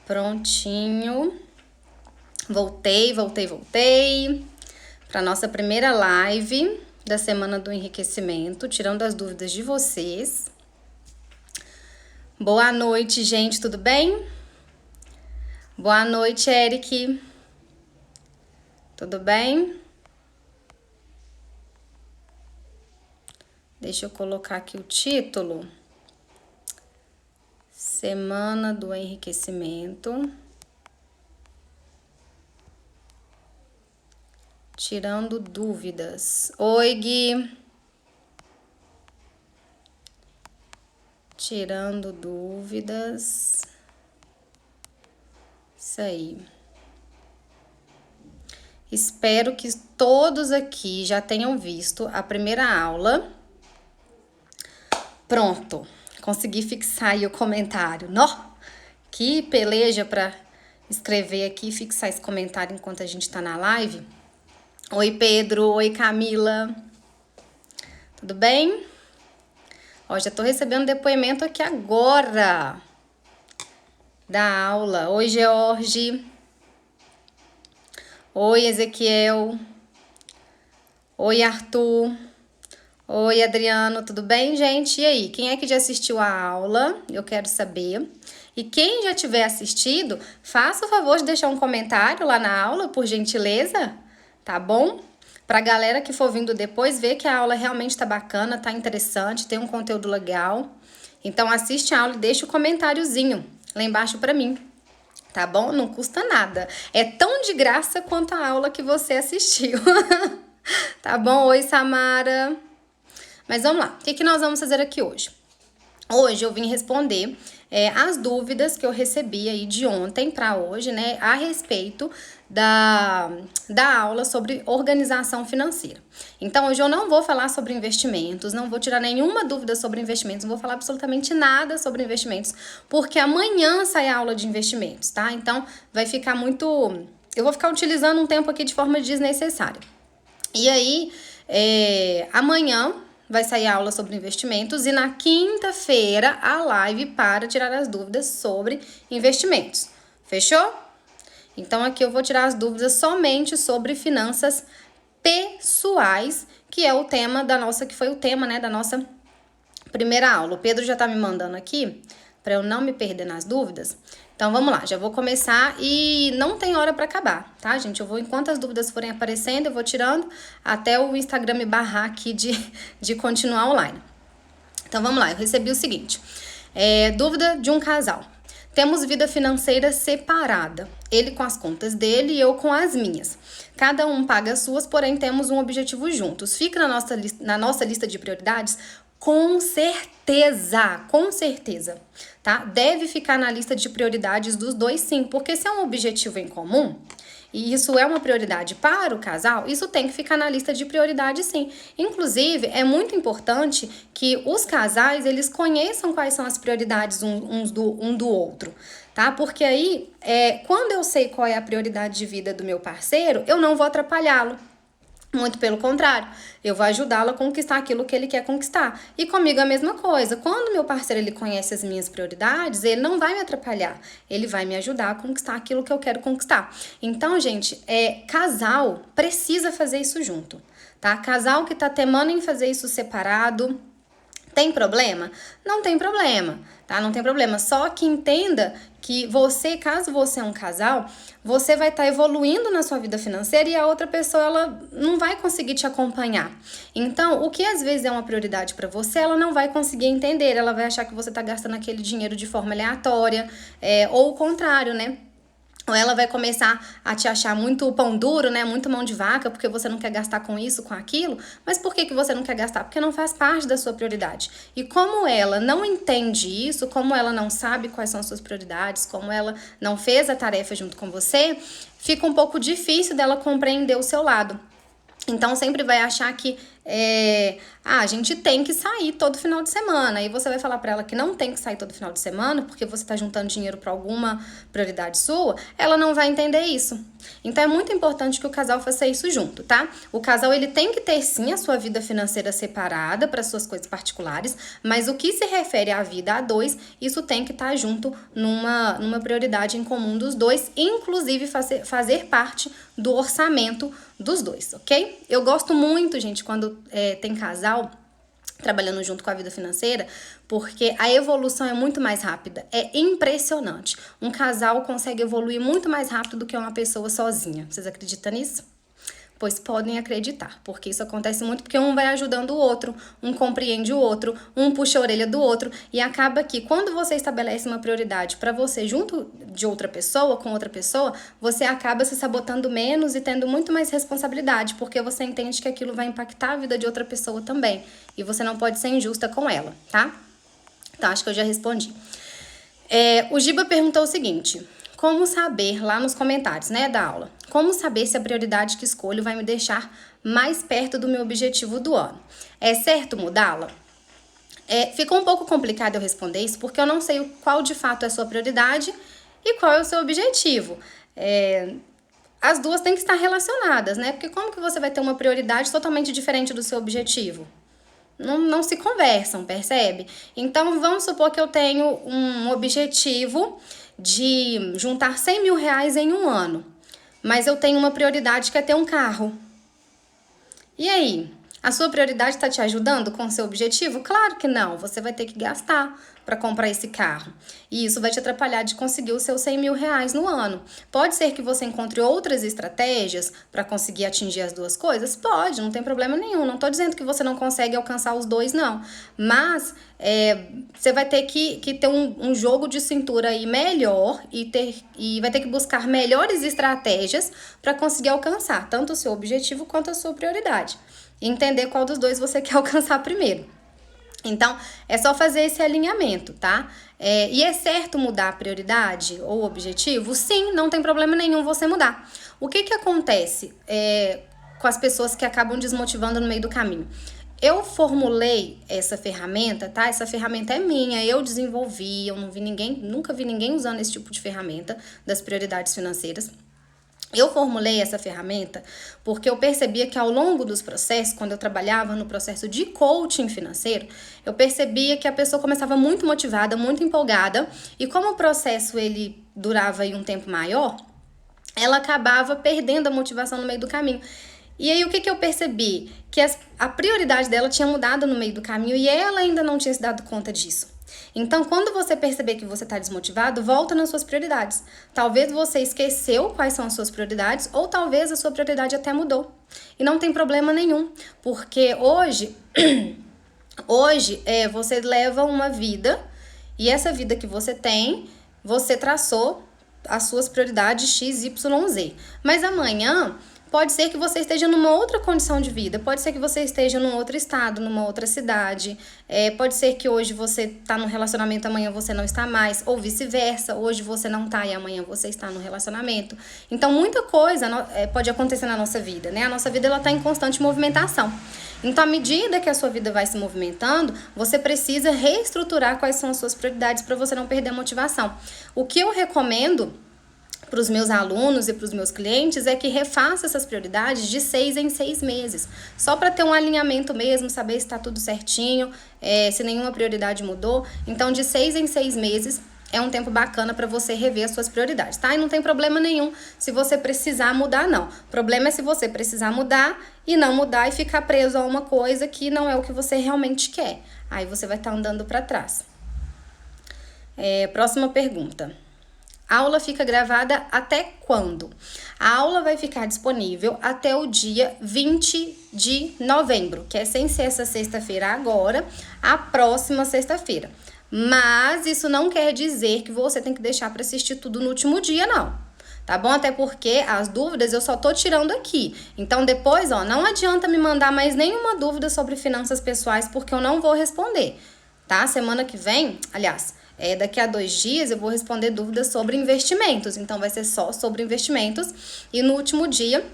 Prontinho. Voltei para nossa primeira live da Semana do Enriquecimento, tirando as dúvidas de vocês. Boa noite, gente, tudo bem? Boa noite, Eric. Tudo bem? Deixa eu colocar aqui o título. Semana do Enriquecimento. Tirando dúvidas. Oi, Gui. Tirando dúvidas. Isso aí. Espero que todos aqui já tenham visto a primeira aula. Pronto. Consegui fixar aí o comentário. Nó! Que peleja para escrever aqui e fixar esse comentário enquanto a gente tá na live. Oi, Pedro. Oi, Camila. Tudo bem? Ó, já tô recebendo depoimento aqui agora da aula. Oi, George. Oi, Ezequiel. Oi, Arthur. Oi, Adriano. Tudo bem, gente? E aí, quem é que já assistiu a aula? Eu quero saber. E quem já tiver assistido, faça o favor de deixar um comentário lá na aula, por gentileza, tá bom? Pra galera que for vindo depois ver que a aula realmente tá bacana, tá interessante, tem um conteúdo legal. Então assiste a aula e deixa o comentáriozinho lá embaixo pra mim, tá bom? Não custa nada. É tão de graça quanto a aula que você assistiu. Tá bom? Oi, Samara. Mas vamos lá. O que nós vamos fazer aqui hoje? Hoje eu vim responder as dúvidas que eu recebi aí de ontem para hoje, né, a respeito da aula sobre organização financeira. Então, hoje eu não vou falar sobre investimentos, não vou tirar nenhuma dúvida sobre investimentos, não vou falar absolutamente nada sobre investimentos, porque amanhã sai a aula de investimentos, tá? Então, vai ficar muito... Eu vou ficar utilizando um tempo aqui de forma desnecessária. E aí, amanhã vai sair a aula sobre investimentos e na quinta-feira a live para tirar as dúvidas sobre investimentos. Fechou? Então aqui eu vou tirar as dúvidas somente sobre finanças pessoais, que é o tema da nossa, que foi o tema, né, da nossa primeira aula. O Pedro já tá me mandando aqui para eu não me perder nas dúvidas. Então, vamos lá, já vou começar e não tem hora para acabar, tá, gente? Eu vou, enquanto as dúvidas forem aparecendo, eu vou tirando até o Instagram me barrar aqui de continuar online. Então, vamos lá, eu recebi o seguinte, dúvida de um casal. Temos vida financeira separada, ele com as contas dele e eu com as minhas. Cada um paga as suas, porém temos um objetivo juntos. Fica na nossa lista de prioridades? Com certeza, tá? Deve ficar na lista de prioridades dos dois, sim, porque se é um objetivo em comum e isso é uma prioridade para o casal, isso tem que ficar na lista de prioridades, sim. Inclusive, é muito importante que os casais, eles conheçam quais são as prioridades um do outro, tá? Porque aí, quando eu sei qual é a prioridade de vida do meu parceiro, eu não vou atrapalhá-lo. Muito pelo contrário, eu vou ajudá-lo a conquistar aquilo que ele quer conquistar. E comigo a mesma coisa. Quando meu parceiro ele conhece as minhas prioridades, ele não vai me atrapalhar. Ele vai me ajudar a conquistar aquilo que eu quero conquistar. Então, gente, casal precisa fazer isso junto, tá? Casal que tá temando em fazer isso separado, tem problema? Não tem problema, tá? Não tem problema. Só que entenda que você, caso você é um casal, você vai estar evoluindo na sua vida financeira e a outra pessoa, ela não vai conseguir te acompanhar. Então, o que às vezes é uma prioridade para você, ela não vai conseguir entender. Ela vai achar que você tá gastando aquele dinheiro de forma aleatória, ou o contrário, né? Ou ela vai começar a te achar muito pão duro, né? Muito mão de vaca, porque você não quer gastar com isso, com aquilo. Mas por que você não quer gastar? Porque não faz parte da sua prioridade. E como ela não entende isso, como ela não sabe quais são as suas prioridades, como ela não fez a tarefa junto com você, fica um pouco difícil dela compreender o seu lado. Então, sempre vai achar que a gente tem que sair todo final de semana. E você vai falar pra ela que não tem que sair todo final de semana porque você tá juntando dinheiro pra alguma prioridade sua, ela não vai entender isso. Então é muito importante que o casal faça isso junto, tá? O casal, ele tem que ter sim a sua vida financeira separada para suas coisas particulares, mas o que se refere à vida a dois, isso tem que estar junto numa prioridade em comum dos dois, inclusive fazer parte do orçamento dos dois, ok? Eu gosto muito, gente, quando tem casal trabalhando junto com a vida financeira, porque a evolução é muito mais rápida. É impressionante. Um casal consegue evoluir muito mais rápido do que uma pessoa sozinha. Vocês acreditam nisso? Pois podem acreditar, porque isso acontece muito porque um vai ajudando o outro, um compreende o outro, um puxa a orelha do outro, e acaba que quando você estabelece uma prioridade para você junto de outra pessoa, com outra pessoa, você acaba se sabotando menos e tendo muito mais responsabilidade, porque você entende que aquilo vai impactar a vida de outra pessoa também, e você não pode ser injusta com ela, tá? Então, acho que eu já respondi. O Giba perguntou o seguinte: como saber, lá nos comentários, né, da aula, como saber se a prioridade que escolho vai me deixar mais perto do meu objetivo do ano? É certo mudá-la? Ficou um pouco complicado eu responder isso, porque eu não sei qual de fato é a sua prioridade e qual é o seu objetivo. As duas têm que estar relacionadas, né? Porque como que você vai ter uma prioridade totalmente diferente do seu objetivo? Não se conversam, percebe? Então, vamos supor que eu tenho um objetivo de juntar 100 mil reais em um ano, mas eu tenho uma prioridade que é ter um carro. E aí? A sua prioridade está te ajudando com o seu objetivo? Claro que não, você vai ter que gastar para comprar esse carro. E isso vai te atrapalhar de conseguir os seus 100 mil reais no ano. Pode ser que você encontre outras estratégias para conseguir atingir as duas coisas? Pode, não tem problema nenhum. Não estou dizendo que você não consegue alcançar os dois, não. Mas você vai ter que ter um jogo de cintura aí melhor e vai ter que buscar melhores estratégias para conseguir alcançar tanto o seu objetivo quanto a sua prioridade. E entender qual dos dois você quer alcançar primeiro. Então, é só fazer esse alinhamento, tá? E é certo mudar a prioridade ou objetivo? Sim, não tem problema nenhum você mudar. O que acontece com as pessoas que acabam desmotivando no meio do caminho? Eu formulei essa ferramenta, tá? Essa ferramenta é minha, eu desenvolvi, eu nunca vi ninguém usando esse tipo de ferramenta das prioridades financeiras. Eu formulei essa ferramenta porque eu percebia que ao longo dos processos, quando eu trabalhava no processo de coaching financeiro, eu percebia que a pessoa começava muito motivada, muito empolgada, e como o processo ele durava aí um tempo maior, ela acabava perdendo a motivação no meio do caminho. E aí o que eu percebi? Que a prioridade dela tinha mudado no meio do caminho e ela ainda não tinha se dado conta disso. Então, quando você perceber que você está desmotivado, volta nas suas prioridades. Talvez você esqueceu quais são as suas prioridades, ou talvez a sua prioridade até mudou. E não tem problema nenhum, porque hoje você leva uma vida, e essa vida que você tem, você traçou as suas prioridades X, Y, Z. Mas amanhã pode ser que você esteja numa outra condição de vida, pode ser que você esteja num outro estado, numa outra cidade, pode ser que hoje você está num relacionamento, amanhã você não está mais, ou vice-versa, hoje você não está e amanhã você está no relacionamento. Então, muita coisa pode acontecer na nossa vida, né? A nossa vida está em constante movimentação. Então, à medida que a sua vida vai se movimentando, você precisa reestruturar quais são as suas prioridades para você não perder a motivação. O que eu recomendo para os meus alunos e para os meus clientes é que refaça essas prioridades de 6 em 6 meses, só para ter um alinhamento mesmo, saber se está tudo certinho, se nenhuma prioridade mudou. Então, de 6 em 6 meses é um tempo bacana para você rever as suas prioridades, tá? E não tem problema nenhum se você precisar mudar, não. O problema é se você precisar mudar e não mudar e ficar preso a uma coisa que não é o que você realmente quer. Aí você vai estar andando para trás. Próxima pergunta. A aula fica gravada até quando? A aula vai ficar disponível até o dia 20 de novembro, que é sem ser essa sexta-feira agora, a próxima sexta-feira. Mas isso não quer dizer que você tem que deixar para assistir tudo no último dia, não. Tá bom? Até porque as dúvidas eu só tô tirando aqui. Então depois, não adianta me mandar mais nenhuma dúvida sobre finanças pessoais, porque eu não vou responder, tá? Semana que vem, aliás, daqui a 2 dias eu vou responder dúvidas sobre investimentos, então vai ser só sobre investimentos. E no último dia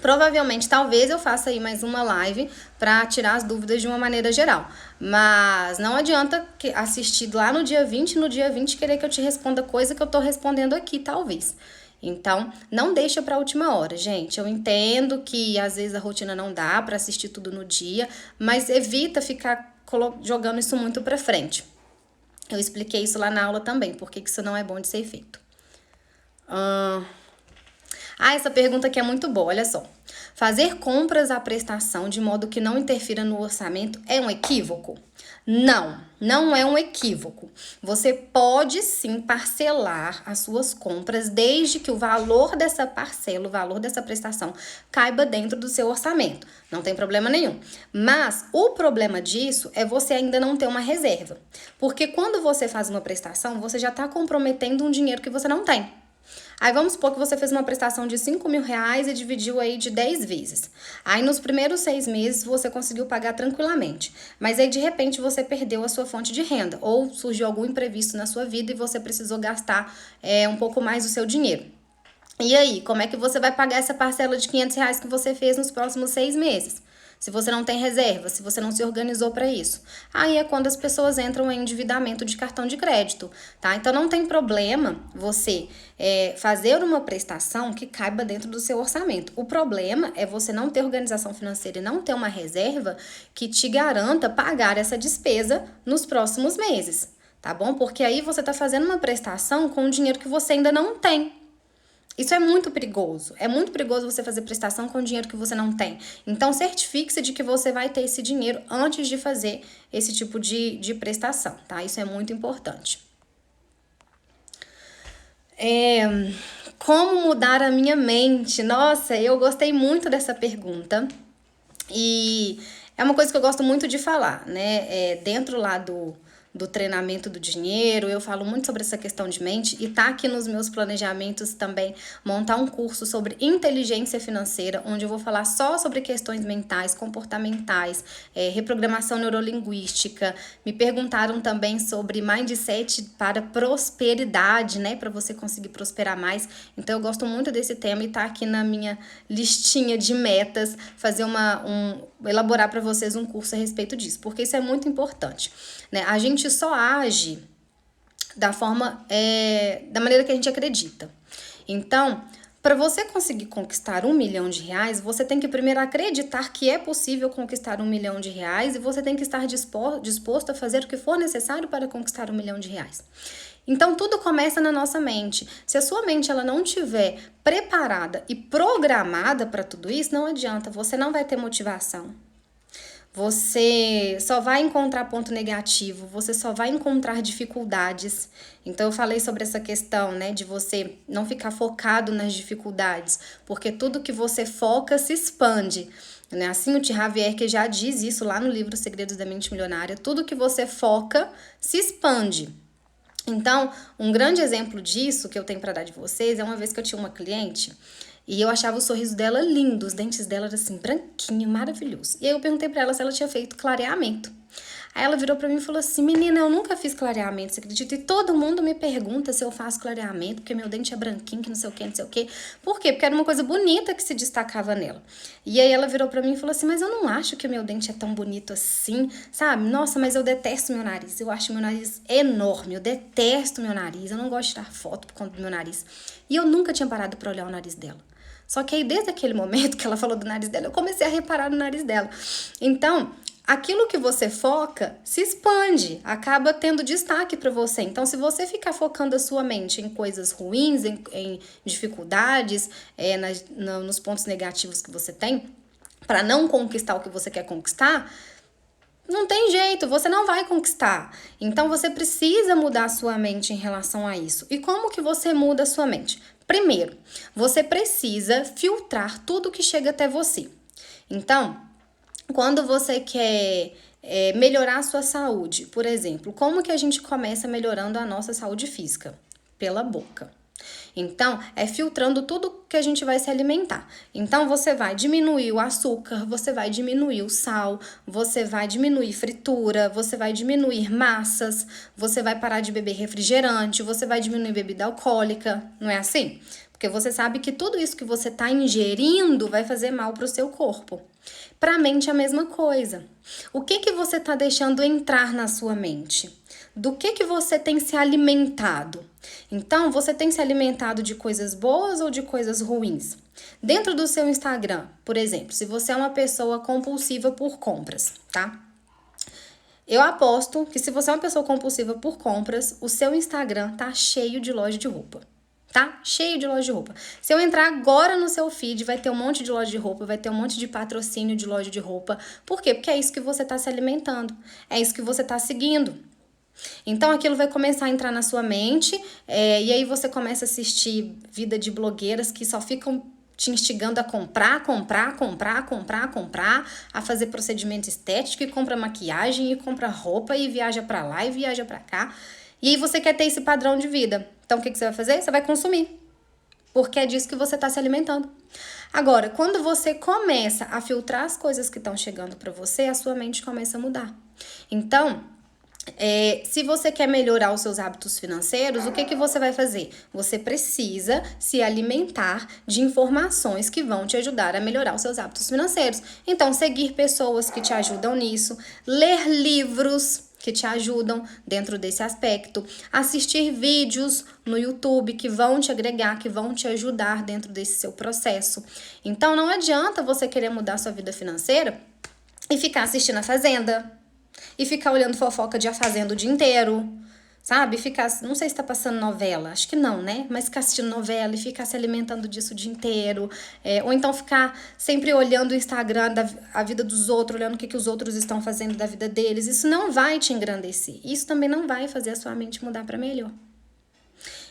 Provavelmente, talvez eu faça aí mais uma live para tirar as dúvidas de uma maneira geral. Mas não adianta assistir lá no dia 20, no dia 20 querer que eu te responda coisa que eu tô respondendo aqui, talvez. Então, não deixa para a última hora, gente. Eu entendo que às vezes a rotina não dá para assistir tudo no dia, mas evita ficar jogando isso muito para frente. Eu expliquei isso lá na aula também, porque isso não é bom de ser feito. Essa pergunta aqui é muito boa, olha só. Fazer compras à prestação de modo que não interfira no orçamento é um equívoco? Não, não é um equívoco. Você pode sim parcelar as suas compras desde que o valor dessa parcela, o valor dessa prestação, caiba dentro do seu orçamento. Não tem problema nenhum. Mas o problema disso é você ainda não ter uma reserva. Porque quando você faz uma prestação, você já está comprometendo um dinheiro que você não tem. Aí vamos supor que você fez uma prestação de 5 mil reais e dividiu aí de 10 vezes. Aí nos primeiros 6 meses você conseguiu pagar tranquilamente. Mas aí de repente você perdeu a sua fonte de renda. Ou surgiu algum imprevisto na sua vida e você precisou gastar um pouco mais do seu dinheiro. E aí, como é que você vai pagar essa parcela de 500 reais que você fez nos próximos 6 meses? Se você não tem reserva, se você não se organizou para isso. Aí é quando as pessoas entram em endividamento de cartão de crédito, tá? Então não tem problema você fazer uma prestação que caiba dentro do seu orçamento. O problema é você não ter organização financeira e não ter uma reserva que te garanta pagar essa despesa nos próximos meses, tá bom? Porque aí você tá fazendo uma prestação com um dinheiro que você ainda não tem. Isso é muito perigoso. É muito perigoso você fazer prestação com dinheiro que você não tem. Então, certifique-se de que você vai ter esse dinheiro antes de fazer esse tipo de prestação, tá? Isso é muito importante. Como mudar a minha mente? Nossa, eu gostei muito dessa pergunta. E é uma coisa que eu gosto muito de falar, né? Dentro lá do treinamento do dinheiro, eu falo muito sobre essa questão de mente e tá aqui nos meus planejamentos também montar um curso sobre inteligência financeira, onde eu vou falar só sobre questões mentais, comportamentais, reprogramação neurolinguística. Me perguntaram também sobre mindset para prosperidade, né, para você conseguir prosperar mais. Então eu gosto muito desse tema e tá aqui na minha listinha de metas fazer elaborar para vocês um curso a respeito disso, porque isso é muito importante, né? A gente só age da maneira que a gente acredita. Então, para você conseguir conquistar R$1 milhão, você tem que primeiro acreditar que é possível conquistar R$1 milhão e você tem que estar disposto a fazer o que for necessário para conquistar R$1 milhão. Então, tudo começa na nossa mente. Se a sua mente ela não estiver preparada e programada para tudo isso, não adianta, você não vai ter motivação. Você só vai encontrar ponto negativo, você só vai encontrar dificuldades. Então, eu falei sobre essa questão, né, de você não ficar focado nas dificuldades, porque tudo que você foca se expande. Né? Assim, o T. Harv Eker já diz isso lá no livro Segredos da Mente Milionária, tudo que você foca se expande. Então, um grande exemplo disso que eu tenho para dar de vocês é uma vez que eu tinha uma cliente e eu achava o sorriso dela lindo, os dentes dela eram assim, branquinho, maravilhoso. E aí eu perguntei para ela se ela tinha feito clareamento. Aí ela virou pra mim e falou assim, menina, eu nunca fiz clareamento, você acredita? E todo mundo me pergunta se eu faço clareamento, porque meu dente é branquinho, que não sei o que, não sei o que. Por quê? Porque era uma coisa bonita que se destacava nela. E aí ela virou pra mim e falou assim, mas eu não acho que meu dente é tão bonito assim, sabe? Nossa, mas eu detesto meu nariz, eu acho meu nariz enorme, eu detesto meu nariz, eu não gosto de tirar foto por conta do meu nariz. E eu nunca tinha parado pra olhar o nariz dela. Só que aí, desde aquele momento que ela falou do nariz dela, eu comecei a reparar no nariz dela. Então, aquilo que você foca se expande, acaba tendo destaque para você. Então, se você ficar focando a sua mente em coisas ruins, em dificuldades, nos pontos negativos que você tem, para não conquistar o que você quer conquistar, não tem jeito, você não vai conquistar. Então, você precisa mudar a sua mente em relação a isso. E como que você muda a sua mente? Primeiro, você precisa filtrar tudo que chega até você. Então, quando você quer melhorar a sua saúde, por exemplo, como que a gente começa melhorando a nossa saúde física? Pela boca. Então, é filtrando tudo que a gente vai se alimentar. Então, você vai diminuir o açúcar, você vai diminuir o sal, você vai diminuir fritura, você vai diminuir massas, você vai parar de beber refrigerante, você vai diminuir bebida alcoólica, não é assim? Porque você sabe que tudo isso que você está ingerindo vai fazer mal para o seu corpo. Para a mente é a mesma coisa. O que você está deixando entrar na sua mente? Do que você tem se alimentado? Então, você tem se alimentado de coisas boas ou de coisas ruins? Dentro do seu Instagram, por exemplo, se você é uma pessoa compulsiva por compras, tá? Eu aposto que se você é uma pessoa compulsiva por compras, o seu Instagram tá cheio de loja de roupa. Tá? Cheio de loja de roupa. Se eu entrar agora no seu feed, vai ter um monte de loja de roupa, vai ter um monte de patrocínio de loja de roupa. Por quê? Porque é isso que você tá se alimentando. É isso que você tá seguindo. Então, aquilo vai começar a entrar na sua mente, e aí você começa a assistir vida de blogueiras que só ficam te instigando a comprar, a fazer procedimento estético, e compra maquiagem, e compra roupa, e viaja pra lá, e viaja pra cá. E aí você quer ter esse padrão de vida. Então, o que você vai fazer? Você vai consumir. Porque é disso que você está se alimentando. Agora, quando você começa a filtrar as coisas que estão chegando para você, a sua mente começa a mudar. Então, se você quer melhorar os seus hábitos financeiros, o que você vai fazer? Você precisa se alimentar de informações que vão te ajudar a melhorar os seus hábitos financeiros. Então, seguir pessoas que te ajudam nisso, ler livros que te ajudam dentro desse aspecto, assistir vídeos no YouTube que vão te agregar, que vão te ajudar dentro desse seu processo. Então, não adianta você querer mudar sua vida financeira e ficar assistindo a Fazenda, e ficar olhando fofoca de A Fazenda o dia inteiro, sabe? Ficar, não sei se tá passando novela, acho que não, né? Mas ficar assistindo novela e ficar se alimentando disso o dia inteiro. Ou então ficar sempre olhando o Instagram, a vida dos outros, olhando o que os outros estão fazendo da vida deles. Isso não vai te engrandecer. Isso também não vai fazer a sua mente mudar para melhor.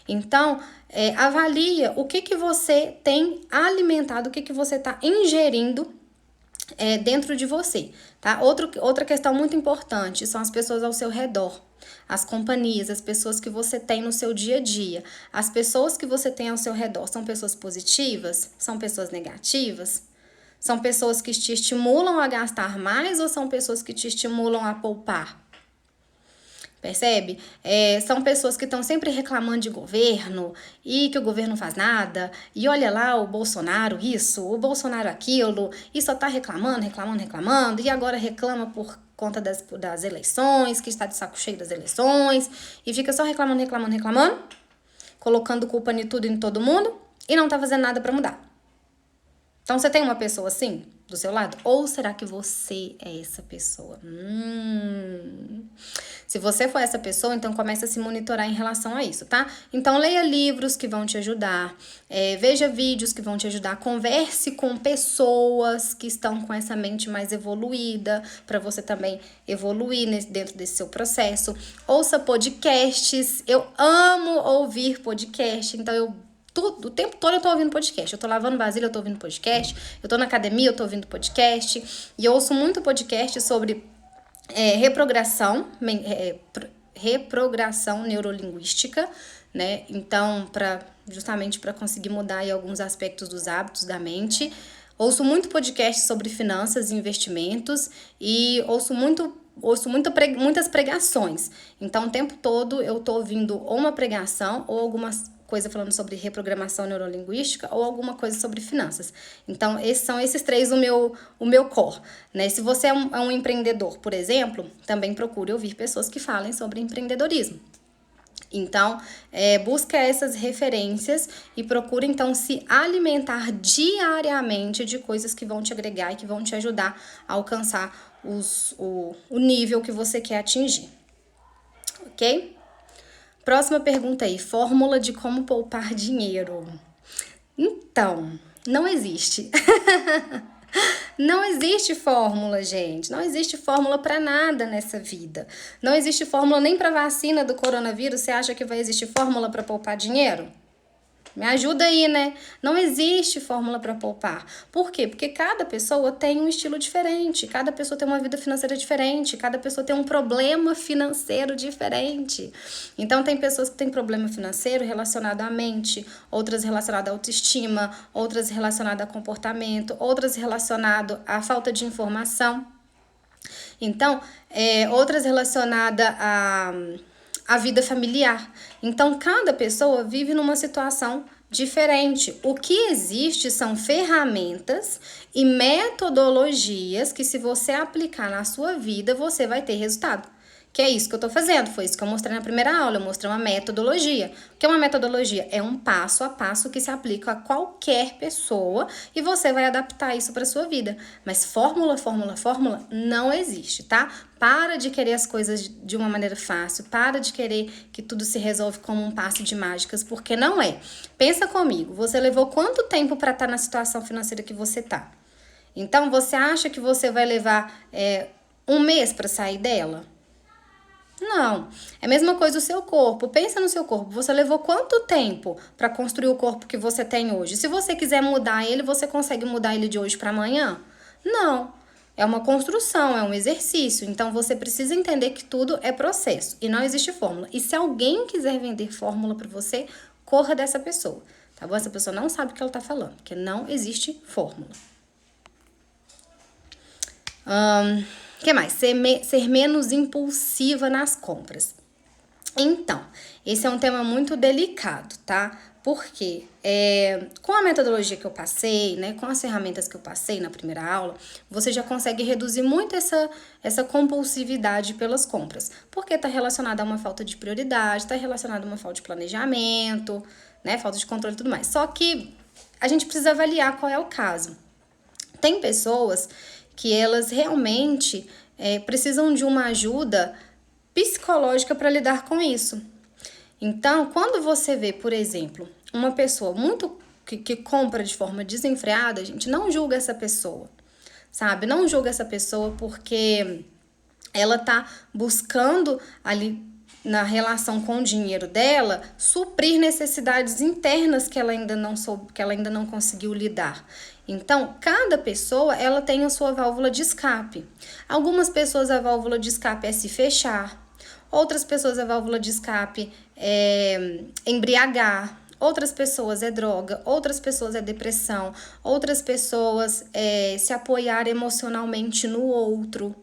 Então, avalia o que você tem alimentado, o que você está ingerindo dentro de você, tá? Outra questão muito importante são as pessoas ao seu redor, as companhias, as pessoas que você tem no seu dia a dia. As pessoas que você tem ao seu redor são pessoas positivas? São pessoas negativas? São pessoas que te estimulam a gastar mais ou são pessoas que te estimulam a poupar? Percebe? São pessoas que estão sempre reclamando de governo e que o governo não faz nada. E olha lá o Bolsonaro isso, o Bolsonaro aquilo. E só tá reclamando. E agora reclama por conta das eleições, que está de saco cheio das eleições. E fica só reclamando. Colocando culpa em tudo e em todo mundo. E não tá fazendo nada pra mudar. Então, você tem uma pessoa assim do seu lado? Ou será que você é essa pessoa? Se você for essa pessoa, então comece a se monitorar em relação a isso, tá? Então, leia livros que vão te ajudar, veja vídeos que vão te ajudar, converse com pessoas que estão com essa mente mais evoluída, para você também evoluir dentro desse seu processo. Ouça podcasts, eu amo ouvir podcast, então o tempo todo eu tô ouvindo podcast. Eu tô lavando vasilha, eu tô ouvindo podcast. Eu tô na academia, eu tô ouvindo podcast. E eu ouço muito podcast sobre reprogramação neurolinguística, né? Então, justamente para conseguir mudar aí alguns aspectos dos hábitos da mente. Ouço muito podcast sobre finanças e investimentos e ouço muitas pregações. Então, o tempo todo eu tô ouvindo ou uma pregação ou algumas coisa falando sobre reprogramação neurolinguística ou alguma coisa sobre finanças. Então, são esses três o meu core, né? Se você é um empreendedor, por exemplo, também procure ouvir pessoas que falem sobre empreendedorismo. Então, busca essas referências e procura, então, se alimentar diariamente de coisas que vão te agregar e que vão te ajudar a alcançar o nível que você quer atingir. Ok? Próxima pergunta aí, fórmula de como poupar dinheiro. Então, não existe. Não existe fórmula, gente. Não existe fórmula para nada nessa vida. Não existe fórmula nem para vacina do coronavírus. Você acha que vai existir fórmula para poupar dinheiro? Me ajuda aí, né? Não existe fórmula para poupar. Por quê? Porque cada pessoa tem um estilo diferente, cada pessoa tem uma vida financeira diferente, cada pessoa tem um problema financeiro diferente. Então, tem pessoas que têm problema financeiro relacionado à mente, outras relacionado à autoestima, outras relacionado a comportamento, outras relacionado à falta de informação. Então, outras relacionadas à vida familiar. Então, cada pessoa vive numa situação diferente. O que existe são ferramentas e metodologias que, se você aplicar na sua vida, você vai ter resultado. Que é isso que eu tô fazendo, foi isso que eu mostrei na primeira aula, eu mostrei uma metodologia. O que é uma metodologia? É um passo a passo que se aplica a qualquer pessoa e você vai adaptar isso para sua vida. Mas fórmula não existe, tá? Para de querer as coisas de uma maneira fácil, para de querer que tudo se resolve como um passe de mágicas, porque não é. Pensa comigo, você levou quanto tempo para estar na situação financeira que você tá? Então, você acha que você vai levar um mês para sair dela? Não. É a mesma coisa o seu corpo. Pensa no seu corpo. Você levou quanto tempo para construir o corpo que você tem hoje? Se você quiser mudar ele, você consegue mudar ele de hoje para amanhã? Não. É uma construção, é um exercício. Então, você precisa entender que tudo é processo e não existe fórmula. E se alguém quiser vender fórmula para você, corra dessa pessoa, tá bom? Essa pessoa não sabe o que ela tá falando, porque não existe fórmula. Que mais? Ser menos impulsiva nas compras. Então, esse é um tema muito delicado, tá? Porque com a metodologia que eu passei, né, com as ferramentas que eu passei na primeira aula, você já consegue reduzir muito essa compulsividade pelas compras. Porque está relacionado a uma falta de prioridade, está relacionado a uma falta de planejamento, né, falta de controle e tudo mais. Só que a gente precisa avaliar qual é o caso. Tem pessoas que elas realmente precisam de uma ajuda psicológica para lidar com isso. Então, quando você vê, por exemplo, uma pessoa muito que compra de forma desenfreada, a gente não julga essa pessoa, sabe? Não julga essa pessoa porque ela tá buscando ali na relação com o dinheiro dela, suprir necessidades internas que ela ainda não soube, que ela ainda não conseguiu lidar. Então, cada pessoa, ela tem a sua válvula de escape. Algumas pessoas, a válvula de escape é se fechar. Outras pessoas, a válvula de escape é embriagar. Outras pessoas é droga. Outras pessoas é depressão. Outras pessoas é se apoiar emocionalmente no outro.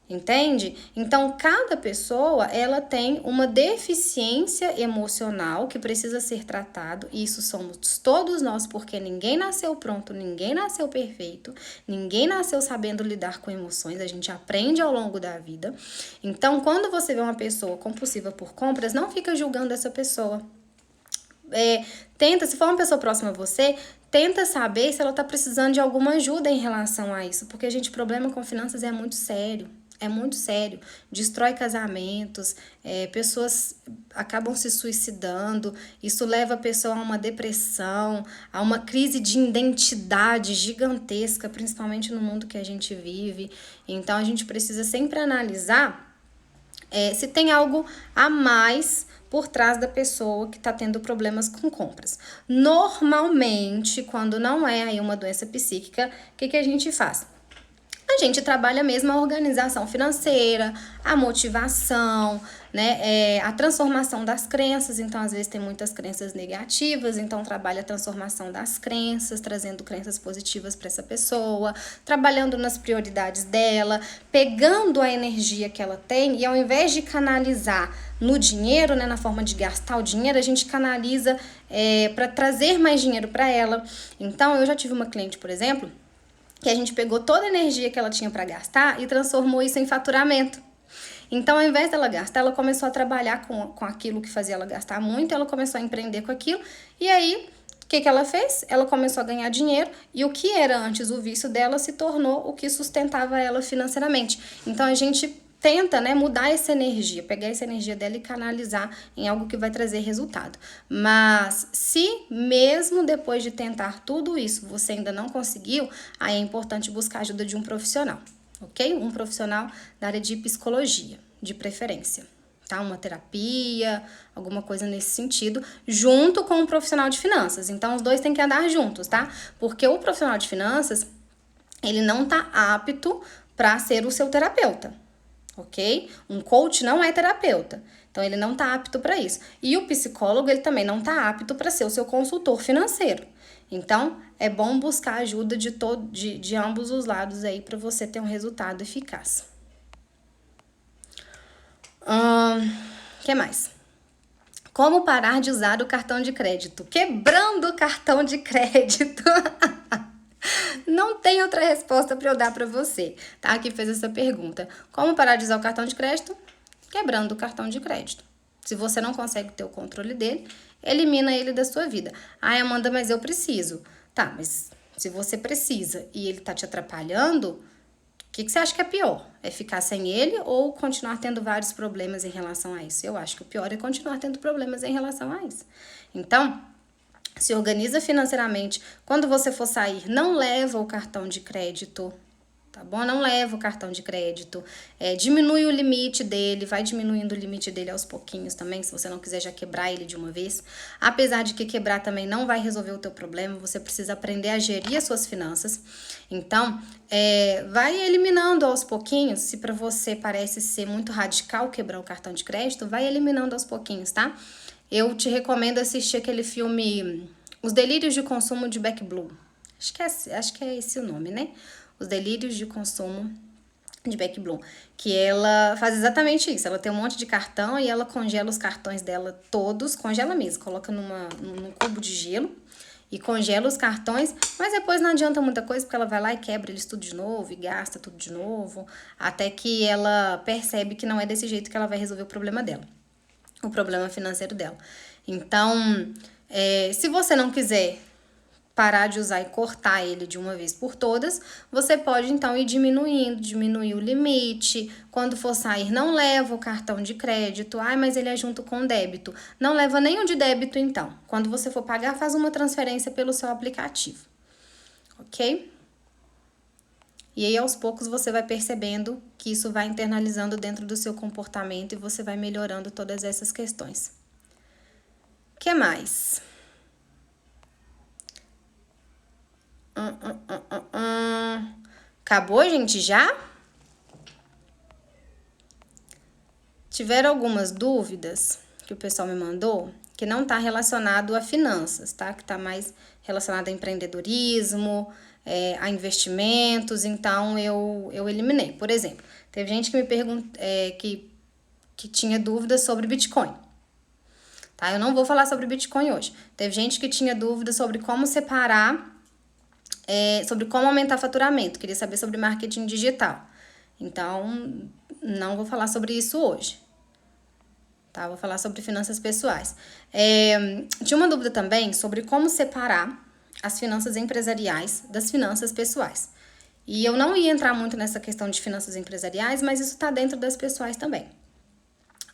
Entende? Então, cada pessoa, ela tem uma deficiência emocional que precisa ser tratado, e isso somos todos nós, porque ninguém nasceu pronto, ninguém nasceu perfeito, ninguém nasceu sabendo lidar com emoções, a gente aprende ao longo da vida. Então, quando você vê uma pessoa compulsiva por compras, não fica julgando essa pessoa. Se for uma pessoa próxima a você, tenta saber se ela tá precisando de alguma ajuda em relação a isso, porque, gente, problema com finanças é muito sério. É muito sério, destrói casamentos, pessoas acabam se suicidando, isso leva a pessoa a uma depressão, a uma crise de identidade gigantesca, principalmente no mundo que a gente vive. Então, a gente precisa sempre analisar se tem algo a mais por trás da pessoa que está tendo problemas com compras. Normalmente, quando não é aí uma doença psíquica, o que a gente faz? A gente trabalha mesmo a organização financeira, a motivação, né, a transformação das crenças. Então, às vezes tem muitas crenças negativas, então trabalha a transformação das crenças, trazendo crenças positivas para essa pessoa, trabalhando nas prioridades dela, pegando a energia que ela tem e, ao invés de canalizar no dinheiro, né, na forma de gastar o dinheiro, a gente canaliza para trazer mais dinheiro para ela. Então, eu já tive uma cliente, por exemplo, que a gente pegou toda a energia que ela tinha para gastar e transformou isso em faturamento. Então, ao invés dela gastar, ela começou a trabalhar com aquilo que fazia ela gastar muito, ela começou a empreender com aquilo, e aí, o que ela fez? Ela começou a ganhar dinheiro, e o que era antes o vício dela se tornou o que sustentava ela financeiramente. Então, a gente tenta, né, mudar essa energia, pegar essa energia dela e canalizar em algo que vai trazer resultado. Mas se mesmo depois de tentar tudo isso, você ainda não conseguiu, aí é importante buscar a ajuda de um profissional, ok? Um profissional da área de psicologia, de preferência, tá? Uma terapia, alguma coisa nesse sentido, junto com o profissional de finanças. Então, os dois têm que andar juntos, tá? Porque o profissional de finanças, ele não tá apto para ser o seu terapeuta, ok? Um coach não é terapeuta, então ele não tá apto para isso. E o psicólogo, ele também não tá apto para ser o seu consultor financeiro. Então, é bom buscar ajuda de ambos os lados aí para você ter um resultado eficaz. Que mais? Como parar de usar o cartão de crédito? Quebrando o cartão de crédito. Não tem outra resposta para eu dar para você, tá? Que fez essa pergunta. Como parar de usar o cartão de crédito? Quebrando o cartão de crédito. Se você não consegue ter o controle dele, elimina ele da sua vida. Ai, Amanda, mas eu preciso. Tá, mas se você precisa e ele tá te atrapalhando, o que você acha que é pior? É ficar sem ele ou continuar tendo vários problemas em relação a isso? Eu acho que o pior é continuar tendo problemas em relação a isso. Então, se organiza financeiramente. Quando você for sair, não leva o cartão de crédito, tá bom? Não leva o cartão de crédito. Diminui o limite dele, vai diminuindo o limite dele aos pouquinhos também, se você não quiser já quebrar ele de uma vez. Apesar de que quebrar também não vai resolver o teu problema, você precisa aprender a gerir as suas finanças. Então, vai eliminando aos pouquinhos. Se para você parece ser muito radical quebrar o cartão de crédito, vai eliminando aos pouquinhos, tá? Eu te recomendo assistir aquele filme Os Delírios de Consumo de Beck Bloom. Acho que é esse o nome, né? Os Delírios de Consumo de Beck Bloom. Que ela faz exatamente isso. Ela tem um monte de cartão e ela congela os cartões dela todos. Congela mesmo. Coloca num cubo de gelo e congela os cartões. Mas depois não adianta muita coisa porque ela vai lá e quebra eles tudo de novo e gasta tudo de novo. Até que ela percebe que não é desse jeito que ela vai resolver o problema dela. O problema financeiro dela. Então, se você não quiser parar de usar e cortar ele de uma vez por todas, você pode então ir diminuir o limite. Quando for sair, não leva o cartão de crédito. Ai, mas ele é junto com débito. Não leva nenhum de débito então. Quando você for pagar, faz uma transferência pelo seu aplicativo. Ok? E aí, aos poucos, você vai percebendo que isso vai internalizando dentro do seu comportamento e você vai melhorando todas essas questões. O que mais? Acabou, gente, já? Tiveram algumas dúvidas que o pessoal me mandou que não tá relacionado a finanças, tá? Que tá mais relacionado a empreendedorismo, a investimentos, então eu eliminei. Por exemplo, teve gente que me perguntou que tinha dúvidas sobre Bitcoin. Tá? Eu não vou falar sobre Bitcoin hoje. Teve gente que tinha dúvida sobre como separar, sobre como aumentar faturamento. Queria saber sobre marketing digital. Então, não vou falar sobre isso hoje. Tá? Vou falar sobre finanças pessoais. Tinha uma dúvida também sobre como separar as finanças empresariais das finanças pessoais. E eu não ia entrar muito nessa questão de finanças empresariais, mas isso está dentro das pessoais também.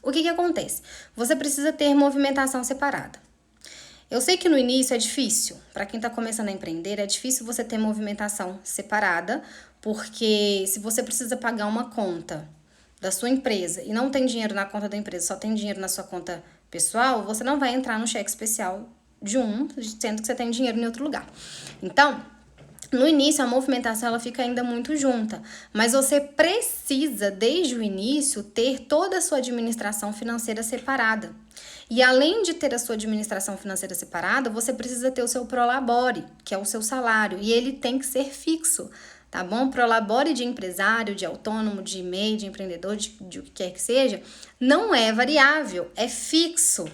O que acontece? Você precisa ter movimentação separada. Eu sei que no início é difícil, para quem está começando a empreender, é difícil você ter movimentação separada, porque se você precisa pagar uma conta da sua empresa e não tem dinheiro na conta da empresa, só tem dinheiro na sua conta pessoal, você não vai entrar no cheque especial de sendo que você tem dinheiro em outro lugar. Então, no início, a movimentação ela fica ainda muito junta, mas você precisa, desde o início, ter toda a sua administração financeira separada. E além de ter a sua administração financeira separada, você precisa ter o seu Prolabore, que é o seu salário, e ele tem que ser fixo, tá bom? Prolabore de empresário, de autônomo, de MEI, de empreendedor, de o que quer que seja, não é variável, é fixo.